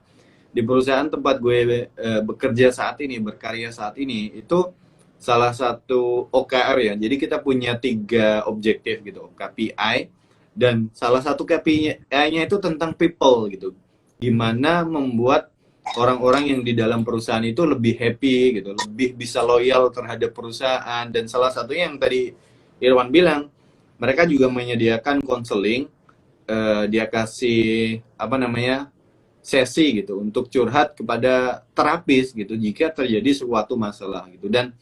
[SPEAKER 1] di perusahaan tempat gue bekerja saat ini, berkarya saat ini, itu salah satu OKR ya. Jadi kita punya 3 objektif gitu, KPI, dan salah satu KPI-nya itu tentang people gitu. Gimana membuat orang-orang yang di dalam perusahaan itu lebih happy gitu, lebih bisa loyal terhadap perusahaan. Dan salah satunya yang tadi Irwan bilang, mereka juga menyediakan konseling, dia kasih apa namanya sesi gitu untuk curhat kepada terapis gitu jika terjadi suatu masalah gitu. Dan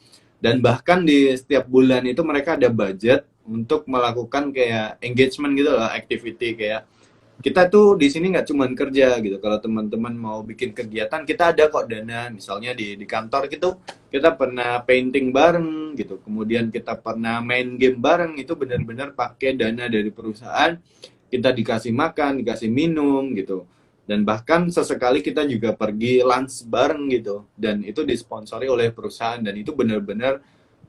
[SPEAKER 1] bahkan di setiap bulan itu mereka ada budget untuk melakukan kayak engagement gitu loh, activity kayak kita tuh di sini nggak cuma kerja gitu. Kalau teman-teman mau bikin kegiatan, kita ada kok dana. Misalnya di kantor gitu, kita pernah painting bareng gitu. Kemudian kita pernah main game bareng. Itu benar-benar pakai dana dari perusahaan. Kita dikasih makan, dikasih minum gitu. Dan bahkan sesekali kita juga pergi lunch bareng gitu. Dan itu disponsori oleh perusahaan. Dan itu benar-benar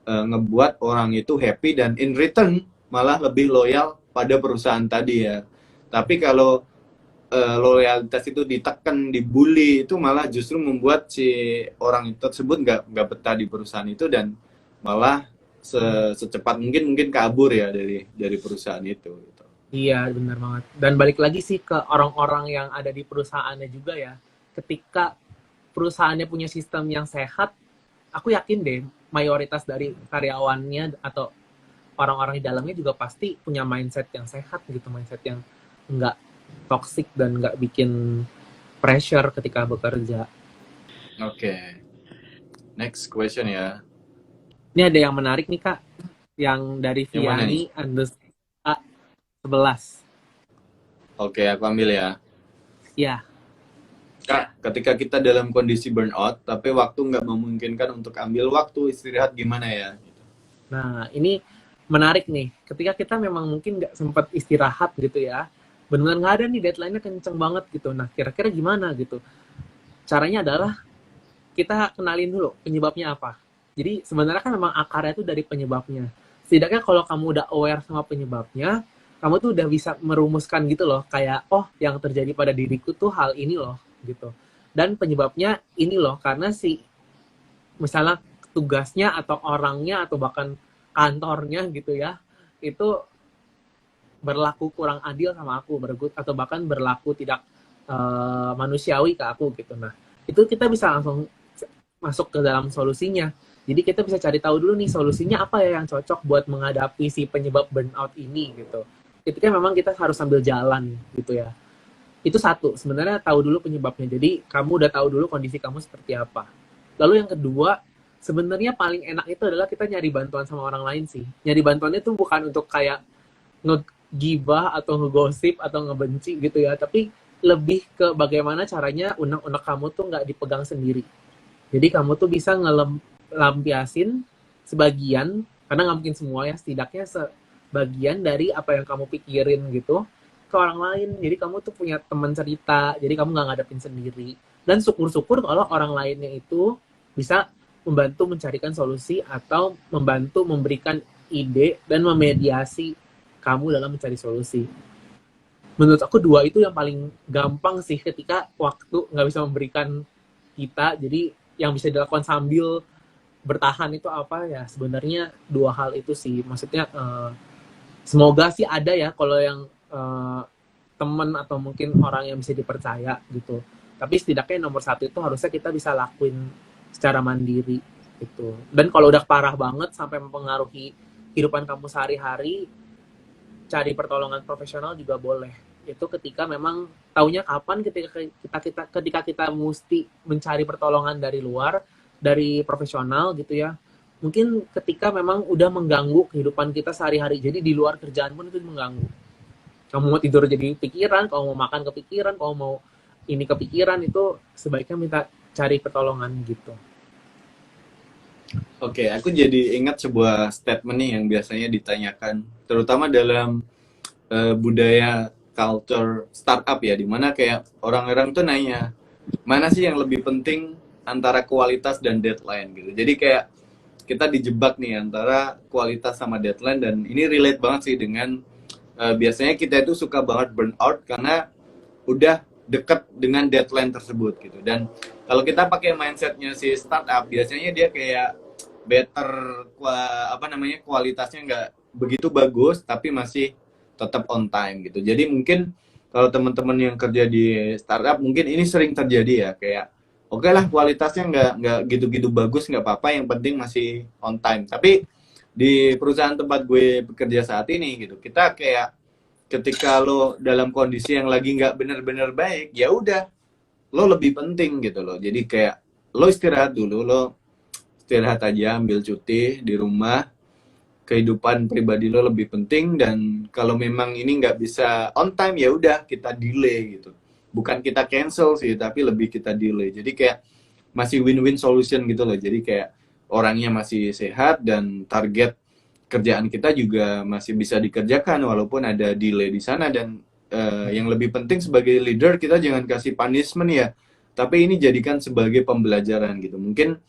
[SPEAKER 1] ngebuat orang itu happy dan in return malah lebih loyal pada perusahaan tadi ya. Tapi kalau loyalitas itu ditekan, dibully, itu malah justru membuat si orang tersebut nggak betah di perusahaan itu dan malah secepat mungkin kabur ya dari perusahaan itu. Gitu.
[SPEAKER 2] Iya, benar banget. Dan balik lagi sih ke orang-orang yang ada di perusahaannya juga ya. Ketika perusahaannya punya sistem yang sehat, aku yakin deh mayoritas dari karyawannya atau orang-orang di dalamnya juga pasti punya mindset yang sehat gitu, mindset yang nggak toxic dan nggak bikin pressure ketika bekerja.
[SPEAKER 1] Oke. Next question ya.
[SPEAKER 2] Ini ada yang menarik nih Kak, yang dari
[SPEAKER 1] Yang mana nih?
[SPEAKER 2] Viani A 11.
[SPEAKER 1] Oke, aku ambil ya.
[SPEAKER 2] Ya,
[SPEAKER 1] Kak, ketika kita dalam kondisi burnout, tapi waktu nggak memungkinkan untuk ambil waktu istirahat gimana ya?
[SPEAKER 2] nah ini menarik nih. Ketika kita memang mungkin nggak sempat istirahat gitu ya, benar-benar nggak ada nih deadline-nya kenceng banget gitu. Nah, kira-kira gimana gitu? Caranya adalah kita kenalin dulu penyebabnya apa. Jadi sebenarnya kan memang akarnya itu dari penyebabnya. Setidaknya kalau kamu udah aware sama penyebabnya, kamu tuh udah bisa merumuskan gitu loh, kayak oh yang terjadi pada diriku tuh hal ini loh gitu. Dan penyebabnya ini loh karena si misalnya tugasnya atau orangnya atau bahkan kantornya gitu ya, itu berlaku kurang adil sama aku, atau bahkan berlaku tidak manusiawi ke aku gitu. Nah, itu kita bisa langsung masuk ke dalam solusinya. Jadi kita bisa cari tahu dulu nih solusinya apa ya yang cocok buat menghadapi si penyebab burnout ini gitu. Itu kan memang kita harus sambil jalan gitu ya. Itu satu, sebenarnya tahu dulu penyebabnya. Jadi kamu udah tahu dulu kondisi kamu seperti apa. Lalu yang kedua, sebenarnya paling enak itu adalah kita nyari bantuan sama orang lain sih. Nyari bantuannya tuh bukan untuk kayak ngegibah atau ngegosip atau ngebenci gitu ya, tapi lebih ke bagaimana caranya unek-unek kamu tuh nggak dipegang sendiri. Jadi kamu tuh bisa ngelampiasin sebagian, karena nggak mungkin semua ya, setidaknya sebagian dari apa yang kamu pikirin gitu ke orang lain. Jadi kamu tuh punya teman cerita, jadi kamu nggak ngadepin sendiri. Dan syukur-syukur kalau orang lainnya itu bisa membantu mencarikan solusi atau membantu memberikan ide dan memediasi kamu dalam mencari solusi. Menurut aku dua itu yang paling gampang sih ketika waktu nggak bisa memberikan kita. Jadi yang bisa dilakukan sambil bertahan itu apa ya, sebenarnya dua hal itu sih. Maksudnya semoga sih ada ya kalau yang teman atau mungkin orang yang bisa dipercaya gitu. Tapi setidaknya nomor satu itu harusnya kita bisa lakuin secara mandiri gitu. Dan kalau udah parah banget sampai mempengaruhi kehidupan kamu sehari-hari, cari pertolongan profesional juga boleh. Itu ketika memang taunya kapan, ketika kita mesti mencari pertolongan dari luar, dari profesional gitu ya. Mungkin ketika memang udah mengganggu kehidupan kita sehari-hari. Jadi di luar kerjaan pun itu mengganggu. Kamu mau tidur jadi pikiran, kamu mau makan kepikiran, kamu mau ini kepikiran, itu sebaiknya minta cari pertolongan gitu.
[SPEAKER 1] Oke, aku jadi ingat sebuah statement nih yang biasanya ditanyakan, terutama dalam budaya culture startup ya, dimana kayak orang-orang tuh nanya, mana sih yang lebih penting antara kualitas dan deadline gitu. Jadi kayak kita dijebak nih antara kualitas sama deadline, dan ini relate banget sih dengan biasanya kita itu suka banget burnout karena udah deket dengan deadline tersebut gitu. Dan kalau kita pakai mindsetnya si startup, biasanya dia kayak better kualitasnya nggak begitu bagus tapi masih tetap on time gitu. Jadi mungkin kalau teman-teman yang kerja di startup mungkin ini sering terjadi ya, kayak oke lah kualitasnya nggak gitu-gitu bagus, nggak apa-apa, yang penting masih on time. Tapi di perusahaan tempat gue bekerja saat ini gitu, kita kayak ketika lo dalam kondisi yang lagi nggak bener-bener baik, ya udah lo lebih penting gitu loh. Jadi kayak lo istirahat dulu, lo istirahat aja, ambil cuti di rumah, kehidupan pribadi lo lebih penting. Dan kalau memang ini nggak bisa on time, ya udah kita delay gitu, bukan kita cancel sih, tapi lebih kita delay. Jadi kayak masih win-win solution gitu loh. Jadi kayak orangnya masih sehat dan target kerjaan kita juga masih bisa dikerjakan walaupun ada delay di sana. Dan yang lebih penting sebagai leader, kita jangan kasih punishment ya, tapi ini jadikan sebagai pembelajaran gitu. Mungkin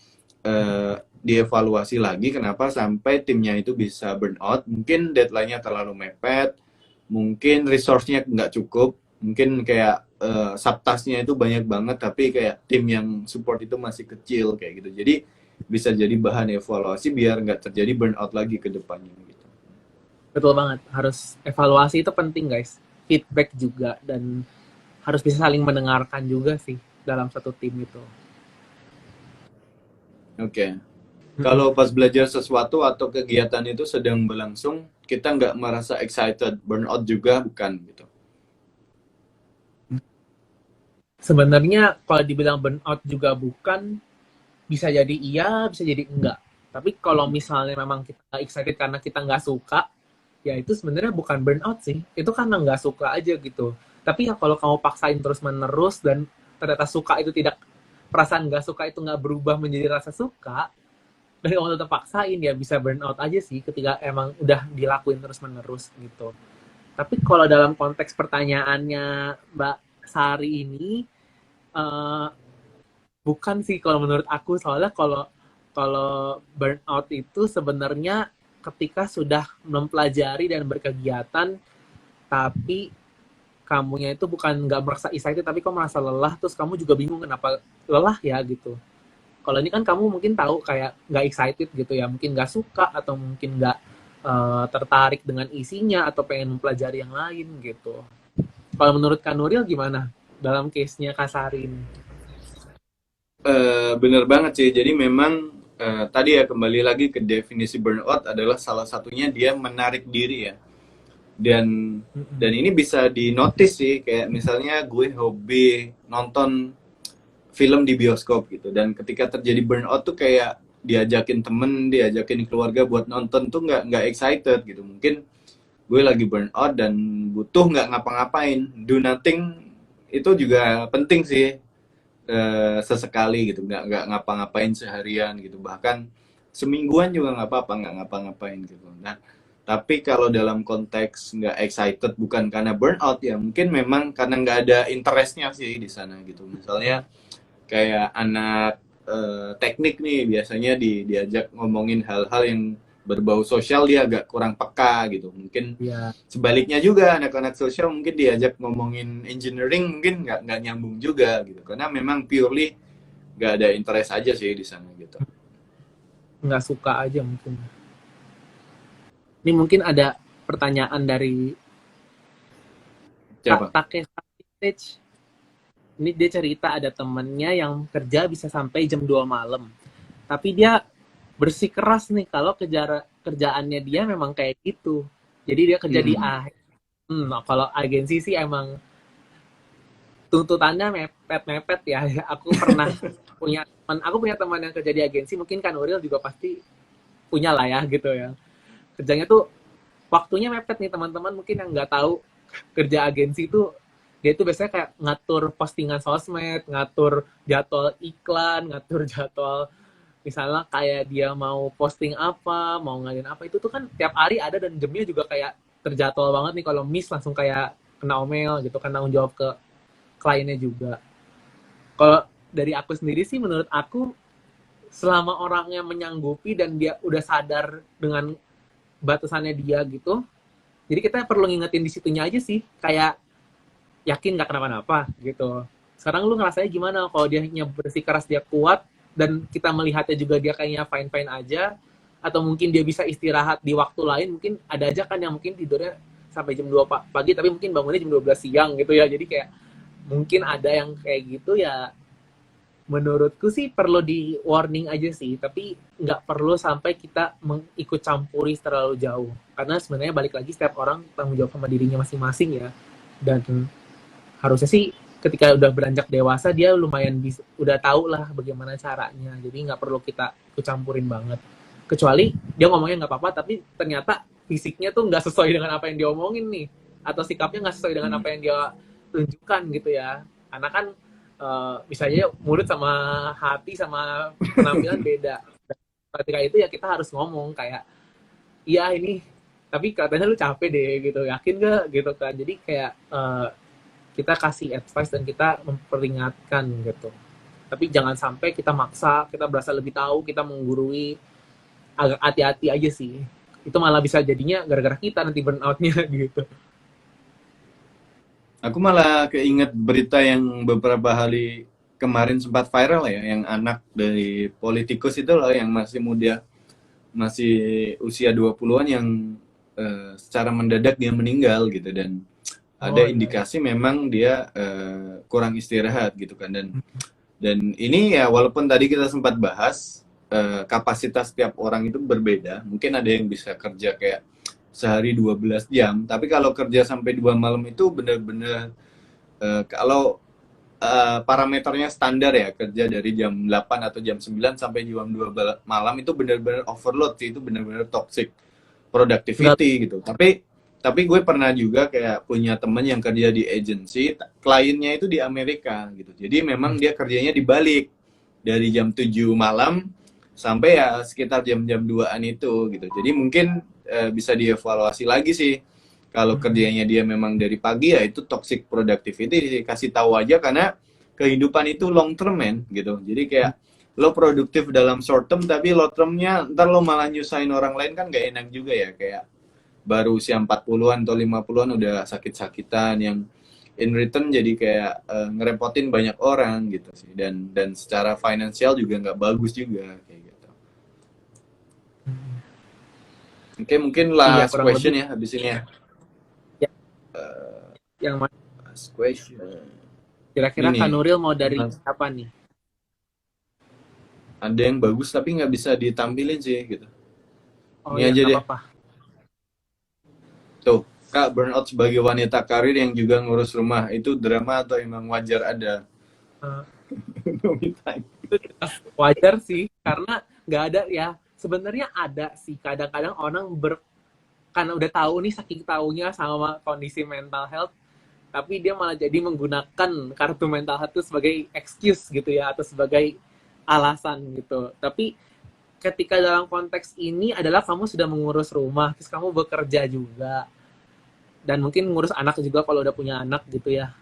[SPEAKER 1] dievaluasi lagi kenapa sampai timnya itu bisa burnout. Mungkin deadline-nya terlalu mepet, mungkin resource-nya nggak cukup, mungkin kayak subtask-nya itu banyak banget tapi kayak tim yang support itu masih kecil kayak gitu. Jadi bisa jadi bahan evaluasi biar nggak terjadi burnout lagi ke depannya gitu.
[SPEAKER 2] Betul banget, harus evaluasi itu penting guys, feedback juga, dan harus bisa saling mendengarkan juga sih dalam satu tim itu.
[SPEAKER 1] Oke. Kalau pas belajar sesuatu atau kegiatan itu sedang berlangsung, kita nggak merasa excited, burnout juga bukan gitu.
[SPEAKER 2] Sebenarnya kalau dibilang burnout juga bukan, bisa jadi iya, bisa jadi enggak. Tapi kalau misalnya memang kita excited karena kita nggak suka, ya itu sebenarnya bukan burnout sih. Itu karena nggak suka aja gitu. Tapi ya kalau kamu paksain terus-menerus dan ternyata suka itu tidak, perasaan nggak suka itu nggak berubah menjadi rasa suka, dan kamu tetap paksain, ya bisa burnout aja sih ketika emang udah dilakuin terus-menerus gitu. Tapi kalau dalam konteks pertanyaannya Mbak Sari ini, eh, bukan sih kalau menurut aku. Soalnya kalau kalau burnout itu sebenarnya ketika sudah mempelajari dan berkegiatan, tapi kamunya itu bukan nggak merasa excited, tapi kamu merasa lelah, terus kamu juga bingung kenapa lelah ya gitu. Kalau ini kan kamu mungkin tahu kayak nggak excited gitu ya, mungkin nggak suka atau mungkin nggak tertarik dengan isinya atau pengen mempelajari yang lain gitu. Kalau menurut Kak Nuril gimana dalam case-nya Kasarin?
[SPEAKER 1] Bener banget sih. Jadi memang tadi ya kembali lagi ke definisi burnout adalah salah satunya dia menarik diri ya. Dan
[SPEAKER 2] Mm-mm.
[SPEAKER 1] dan ini bisa di notice sih, kayak misalnya gue hobi nonton film di bioskop gitu, dan ketika terjadi burnout tuh kayak diajakin temen, diajakin keluarga buat nonton tuh nggak excited gitu. Mungkin gue lagi burnout dan butuh nggak ngapa-ngapain, do nothing itu juga penting sih, sesekali gitu, nggak ngapa-ngapain seharian gitu, bahkan semingguan juga nggak apa-apa nggak ngapa-ngapain gitu. Nah, tapi kalau dalam konteks nggak excited bukan karena burnout ya, mungkin memang karena nggak ada interestnya sih di sana gitu. Misalnya kayak anak teknik nih, biasanya diajak ngomongin hal-hal yang berbau sosial dia agak kurang peka gitu. Mungkin
[SPEAKER 2] Ya,
[SPEAKER 1] sebaliknya juga, anak-anak sosial mungkin diajak ngomongin engineering mungkin nggak nyambung juga gitu, karena memang purely nggak ada interest aja sih di sana gitu.
[SPEAKER 2] nggak suka aja mungkin. Ini mungkin ada pertanyaan dari Kak
[SPEAKER 1] Siapa?
[SPEAKER 2] Takesa Vintage. Ini dia cerita ada temennya yang kerja bisa sampai jam 2 malam. Tapi dia bersikeras nih kalau kerjaannya dia memang kayak gitu. Jadi dia kerja di
[SPEAKER 1] Hmm.
[SPEAKER 2] kalau agensi sih emang tuntutannya mepet-mepet ya. Aku punya teman yang kerja di agensi, mungkin kan Nuril juga pasti punya lah ya gitu ya. Kerjanya tuh waktunya mepet nih teman-teman, mungkin yang nggak tahu kerja agensi itu dia itu biasanya kayak ngatur postingan sosmed, ngatur jadwal iklan, ngatur jadwal misalnya kayak dia mau posting apa, mau ngadain apa, itu tuh kan tiap hari ada dan jamnya juga kayak terjadwal banget nih, kalau miss langsung kayak kena omel gitu kan, tanggung jawab ke kliennya juga. Kalau dari aku sendiri sih, menurut aku selama orangnya menyanggupi dan dia udah sadar dengan batasannya dia gitu, jadi kita perlu ngingetin di situnya aja sih, kayak yakin nggak kenapa-napa gitu. Sekarang lu ngerasanya gimana kalau dia bersikeras dia kuat dan kita melihatnya juga dia kayaknya fine-fine aja, atau mungkin dia bisa istirahat di waktu lain, mungkin ada aja kan yang mungkin tidurnya sampai jam 2 pagi tapi mungkin bangunnya jam 12 siang gitu ya. Jadi kayak mungkin ada yang kayak gitu ya. Menurutku sih perlu di warning aja sih, tapi nggak perlu sampai kita mengikut campuri terlalu jauh. Karena sebenarnya balik lagi setiap orang tanggung jawab sama dirinya masing-masing ya. Dan harusnya sih ketika udah beranjak dewasa dia lumayan bisa, udah tahu lah bagaimana caranya. Jadi nggak perlu kita ikut campurin banget. Kecuali dia ngomongnya nggak apa-apa, tapi ternyata fisiknya tuh nggak sesuai dengan apa yang dia omongin nih. Atau sikapnya nggak sesuai dengan
[SPEAKER 1] Hmm.
[SPEAKER 2] apa yang dia tunjukkan gitu ya. Karena kan misalnya mulut sama hati sama penampilan beda. Ketika itu ya kita harus ngomong kayak, iya ini, tapi katanya lu capek deh gitu, yakin gak gitu kan. Jadi kayak kita kasih advice dan kita memperingatkan gitu. Tapi jangan sampai kita maksa, kita berasa lebih tahu, kita menggurui. Agak hati-hati aja sih. Itu malah bisa jadinya gara-gara kita nanti burnout-nya gitu.
[SPEAKER 1] Aku malah keinget berita yang beberapa hari kemarin sempat viral ya, yang anak dari politikus itu loh, yang masih muda, masih usia 20-an, yang secara mendadak dia meninggal gitu, dan ada
[SPEAKER 2] Oh iya, iya.
[SPEAKER 1] indikasi memang dia kurang istirahat gitu kan. Dan ini ya, walaupun tadi kita sempat bahas kapasitas tiap orang itu berbeda, mungkin ada yang bisa kerja kayak sehari 12 jam, tapi kalau kerja sampai 2 malam itu benar-benar, kalau parameternya standar ya, kerja dari jam 8 atau jam 9 sampai jam 2 malam, itu benar-benar overload sih, itu benar-benar toxic
[SPEAKER 2] Nggak,
[SPEAKER 1] productivity gitu. Tapi gue pernah juga kayak punya temen yang kerja di agency, kliennya itu di Amerika gitu. Jadi memang dia kerjanya dibalik, dari jam 7 malam sampai ya sekitar jam-jam 2-an itu gitu. Jadi mungkin bisa dievaluasi lagi sih. Kalau kerjanya dia memang dari pagi, ya itu toxic productivity, kasih tahu aja, karena kehidupan itu long term men gitu. Jadi kayak lo produktif dalam short term, tapi long termnya ntar lo malah nyusahin orang lain, kan gak enak juga ya. Kayak baru usia 40-an atau 50-an udah sakit-sakitan, yang in return jadi kayak ngerepotin banyak orang gitu sih, dan secara finansial juga nggak bagus juga kayak gitu. Oke, mungkin
[SPEAKER 2] Iya,
[SPEAKER 1] last
[SPEAKER 2] kurang
[SPEAKER 1] question
[SPEAKER 2] lebih
[SPEAKER 1] ya habis ini ya.
[SPEAKER 2] ya, yang mana
[SPEAKER 1] Last question. Ini
[SPEAKER 2] kira-kira Kak
[SPEAKER 1] nih,
[SPEAKER 2] Nuril mau dari
[SPEAKER 1] Mas,
[SPEAKER 2] apa nih?
[SPEAKER 1] ada yang bagus tapi nggak bisa ditampilin sih gitu.
[SPEAKER 2] Oh
[SPEAKER 1] Ini
[SPEAKER 2] ya,
[SPEAKER 1] aja
[SPEAKER 2] nggak
[SPEAKER 1] deh.
[SPEAKER 2] apa-apa.
[SPEAKER 1] Tuh, Kak, burnout sebagai wanita karir yang juga ngurus rumah itu drama atau emang wajar ada?
[SPEAKER 2] Eh,
[SPEAKER 1] No me time.
[SPEAKER 2] itu jelas wajar sih, karena nggak ada ya. Sebenarnya ada sih, kadang-kadang orang karena udah tahu nih, saking taunya sama kondisi mental health, tapi dia malah jadi menggunakan kartu mental health itu sebagai excuse gitu ya, atau sebagai alasan gitu. Tapi ketika dalam konteks ini adalah kamu sudah mengurus rumah, terus kamu bekerja juga, dan mungkin ngurus anak juga kalau udah punya anak gitu ya,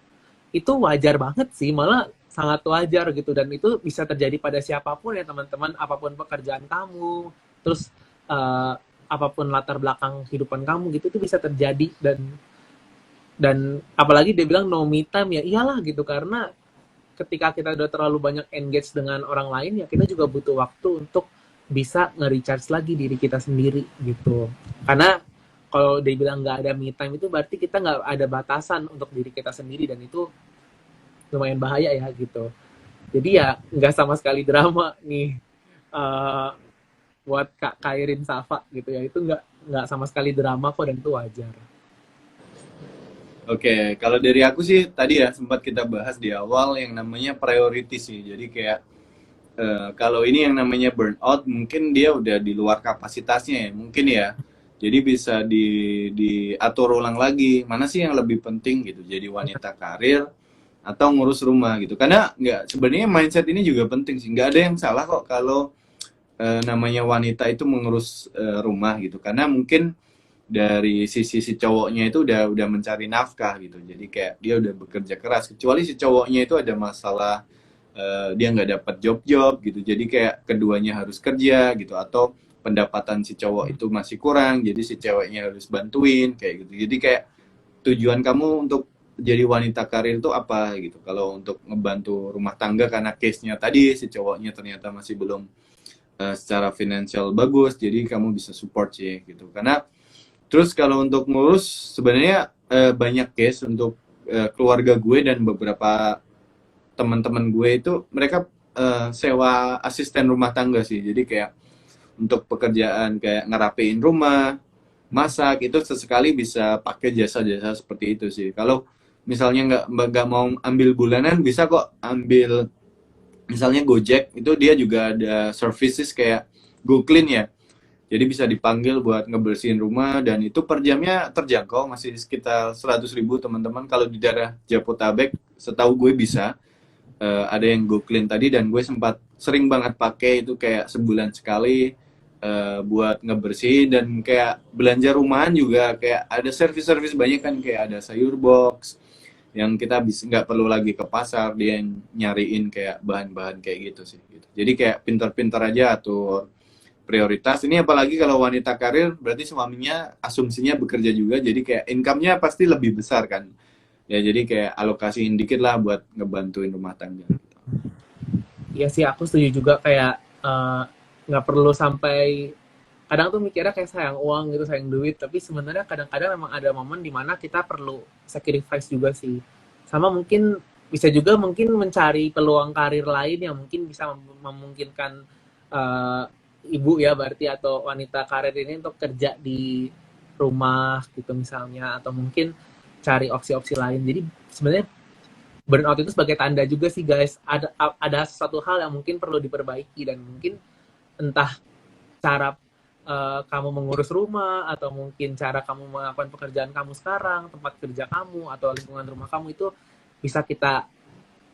[SPEAKER 2] itu wajar banget sih, malah sangat wajar gitu. Dan itu bisa terjadi pada siapapun ya teman-teman, apapun pekerjaan kamu, terus eh, apapun latar belakang kehidupan kamu gitu, itu bisa terjadi. Dan apalagi dia bilang no me time, ya iyalah gitu, karena ketika kita udah terlalu banyak engage dengan orang lain, ya kita juga butuh waktu untuk bisa nge-recharge lagi diri kita sendiri gitu. Karena kalau dia bilang nggak ada me time, itu berarti kita nggak ada batasan untuk diri kita sendiri, dan itu lumayan bahaya ya gitu. Jadi ya nggak sama sekali drama nih, uh, buat Kak Kairin Safa gitu ya, itu nggak sama sekali drama kok, dan itu wajar.
[SPEAKER 1] Oke, kalau dari aku sih tadi ya sempat kita bahas di awal yang namanya priority sih. Jadi kayak kalau ini yang namanya burnout mungkin dia udah di luar kapasitasnya ya, mungkin ya. Jadi bisa diatur ulang lagi, mana sih yang lebih penting gitu. Jadi wanita karir atau ngurus rumah gitu. Karena nggak, sebenarnya mindset ini juga penting sih. Nggak ada yang salah kok kalau namanya wanita itu mengurus rumah gitu. Karena mungkin dari sisi si cowoknya itu udah mencari nafkah gitu, jadi kayak dia udah bekerja keras, kecuali si cowoknya itu ada masalah, dia nggak dapat job gitu, jadi kayak keduanya harus kerja gitu, atau pendapatan si cowok itu masih kurang, jadi si ceweknya harus bantuin kayak gitu. Jadi kayak tujuan kamu untuk jadi wanita karir itu apa gitu, kalau untuk ngebantu rumah tangga karena case-nya tadi si cowoknya ternyata masih belum secara finansial bagus, jadi kamu bisa support sih gitu. Karena terus kalau untuk ngurus sebenarnya banyak case untuk keluarga gue dan beberapa teman-teman gue itu mereka sewa asisten rumah tangga sih. Jadi kayak untuk pekerjaan kayak ngerapiin rumah, masak itu sesekali bisa pakai jasa-jasa seperti itu sih. Kalau misalnya nggak mau ambil bulanan bisa kok ambil misalnya Gojek, itu dia juga ada services kayak Go Clean ya, jadi bisa dipanggil buat ngebersihin rumah dan itu per jamnya terjangkau, masih sekitar 100.000 teman-teman. Kalau di daerah Jabodetabek, setahu gue bisa ada yang Go Clean tadi, dan gue sempat sering banget pakai itu kayak sebulan sekali buat ngebersihin. Dan kayak belanja rumahan juga kayak ada servis-servis banyak kan, kayak ada sayur box yang kita bisa nggak perlu lagi ke pasar, dia yang nyariin kayak bahan-bahan kayak gitu sih gitu. Jadi kayak pintar-pintar aja atur prioritas. Ini apalagi kalau wanita karir berarti suaminya asumsinya bekerja juga, jadi kayak income-nya pasti lebih besar kan ya, jadi kayak alokasiin dikit lah buat ngebantuin rumah tangga gitu.
[SPEAKER 2] Iya sih, aku setuju juga, kayak eh, nggak perlu sampai, kadang tuh mikirnya kayak sayang uang gitu, sayang duit, tapi sebenarnya kadang-kadang memang ada momen dimana kita perlu sacrifice juga sih. Sama mungkin bisa juga mungkin mencari peluang karir lain yang mungkin bisa memungkinkan eh, ibu ya berarti, atau wanita karir ini untuk kerja di rumah gitu misalnya, atau mungkin cari opsi-opsi lain. Jadi sebenarnya burnout itu sebagai tanda juga sih guys, ada sesuatu hal yang mungkin perlu diperbaiki, dan mungkin entah cara kamu mengurus rumah, atau mungkin cara kamu melakukan pekerjaan kamu sekarang, tempat kerja kamu atau lingkungan rumah kamu, itu bisa kita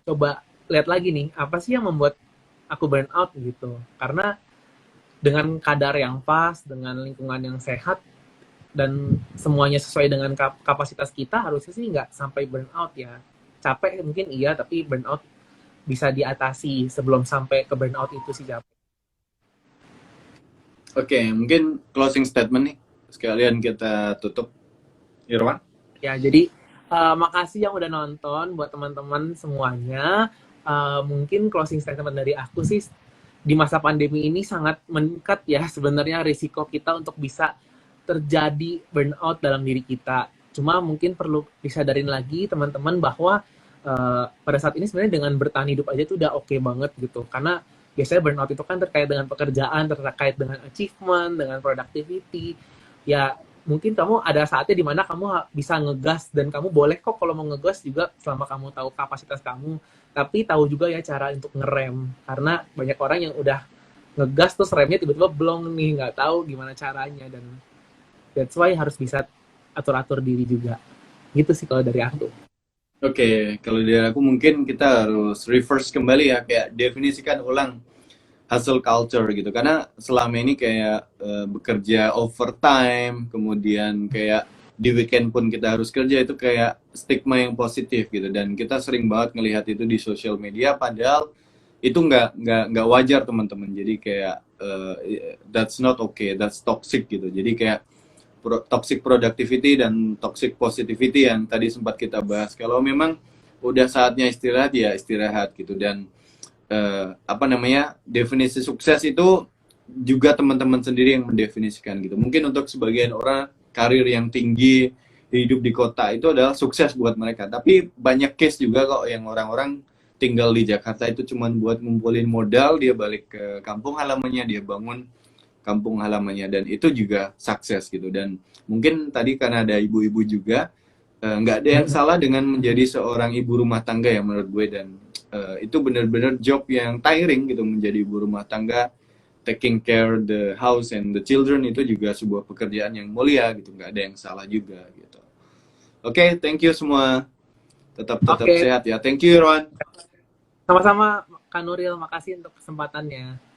[SPEAKER 2] coba lihat lagi nih, apa sih yang membuat aku burn out gitu. Karena dengan kadar yang pas, dengan lingkungan yang sehat, dan semuanya sesuai dengan kapasitas kita, harusnya sih nggak sampai burn out ya. Capek mungkin iya, tapi burn out bisa diatasi sebelum sampai ke burn out itu sih, capek.
[SPEAKER 1] Oke, mungkin closing statement nih sekalian kita tutup, Irwan.
[SPEAKER 2] Ya, jadi Makasih yang udah nonton, buat teman-teman semuanya. Mungkin closing statement dari aku sih, di masa pandemi ini sangat meningkat ya sebenarnya risiko kita untuk bisa terjadi burnout dalam diri kita. Cuma mungkin perlu disadarin lagi teman-teman bahwa pada saat ini sebenarnya dengan bertahan hidup aja tuh udah oke banget gitu. Karena biasanya burnout itu kan terkait dengan pekerjaan, terkait dengan achievement, dengan productivity. Ya mungkin kamu ada saatnya di mana kamu bisa ngegas, dan kamu boleh kok kalau mau ngegas juga selama kamu tahu kapasitas kamu, tapi tahu juga ya cara untuk ngerem, karena banyak orang yang udah ngegas terus remnya tiba-tiba blong nih, nggak tahu gimana caranya, dan that's why harus bisa atur-atur diri juga. Gitu sih kalau dari aku.
[SPEAKER 1] Oke, kalau dari aku mungkin kita harus reverse kembali ya, kayak definisikan ulang hustle culture gitu. Karena selama ini kayak bekerja overtime, kemudian kayak di weekend pun kita harus kerja, itu kayak stigma yang positif gitu. Dan kita sering banget ngelihat itu di sosial media, padahal itu nggak wajar teman-teman. Jadi kayak that's not okay, that's toxic gitu. Jadi kayak toxic productivity dan toxic positivity yang tadi sempat kita bahas. Kalau memang udah saatnya istirahat ya istirahat gitu. Dan apa namanya, definisi sukses itu juga teman-teman sendiri yang mendefinisikan gitu. Mungkin untuk sebagian orang karir yang tinggi, hidup di kota itu adalah sukses buat mereka. Tapi banyak case juga kok yang orang-orang tinggal di Jakarta itu cuman buat ngumpulin modal, dia balik ke kampung halamannya, dia bangun kampung halamannya, dan itu juga sukses gitu. Dan mungkin tadi karena ada ibu-ibu juga, nggak ada yang salah dengan menjadi seorang ibu rumah tangga ya menurut gue. Dan itu benar-benar job yang tiring gitu, menjadi ibu rumah tangga, taking care the house and the children, itu juga sebuah pekerjaan yang mulia gitu, nggak ada yang salah juga gitu. Oke, thank you semua, tetap
[SPEAKER 2] Oke,
[SPEAKER 1] sehat ya. Thank you Ron.
[SPEAKER 2] sama-sama Kak Nuril, makasih untuk kesempatannya.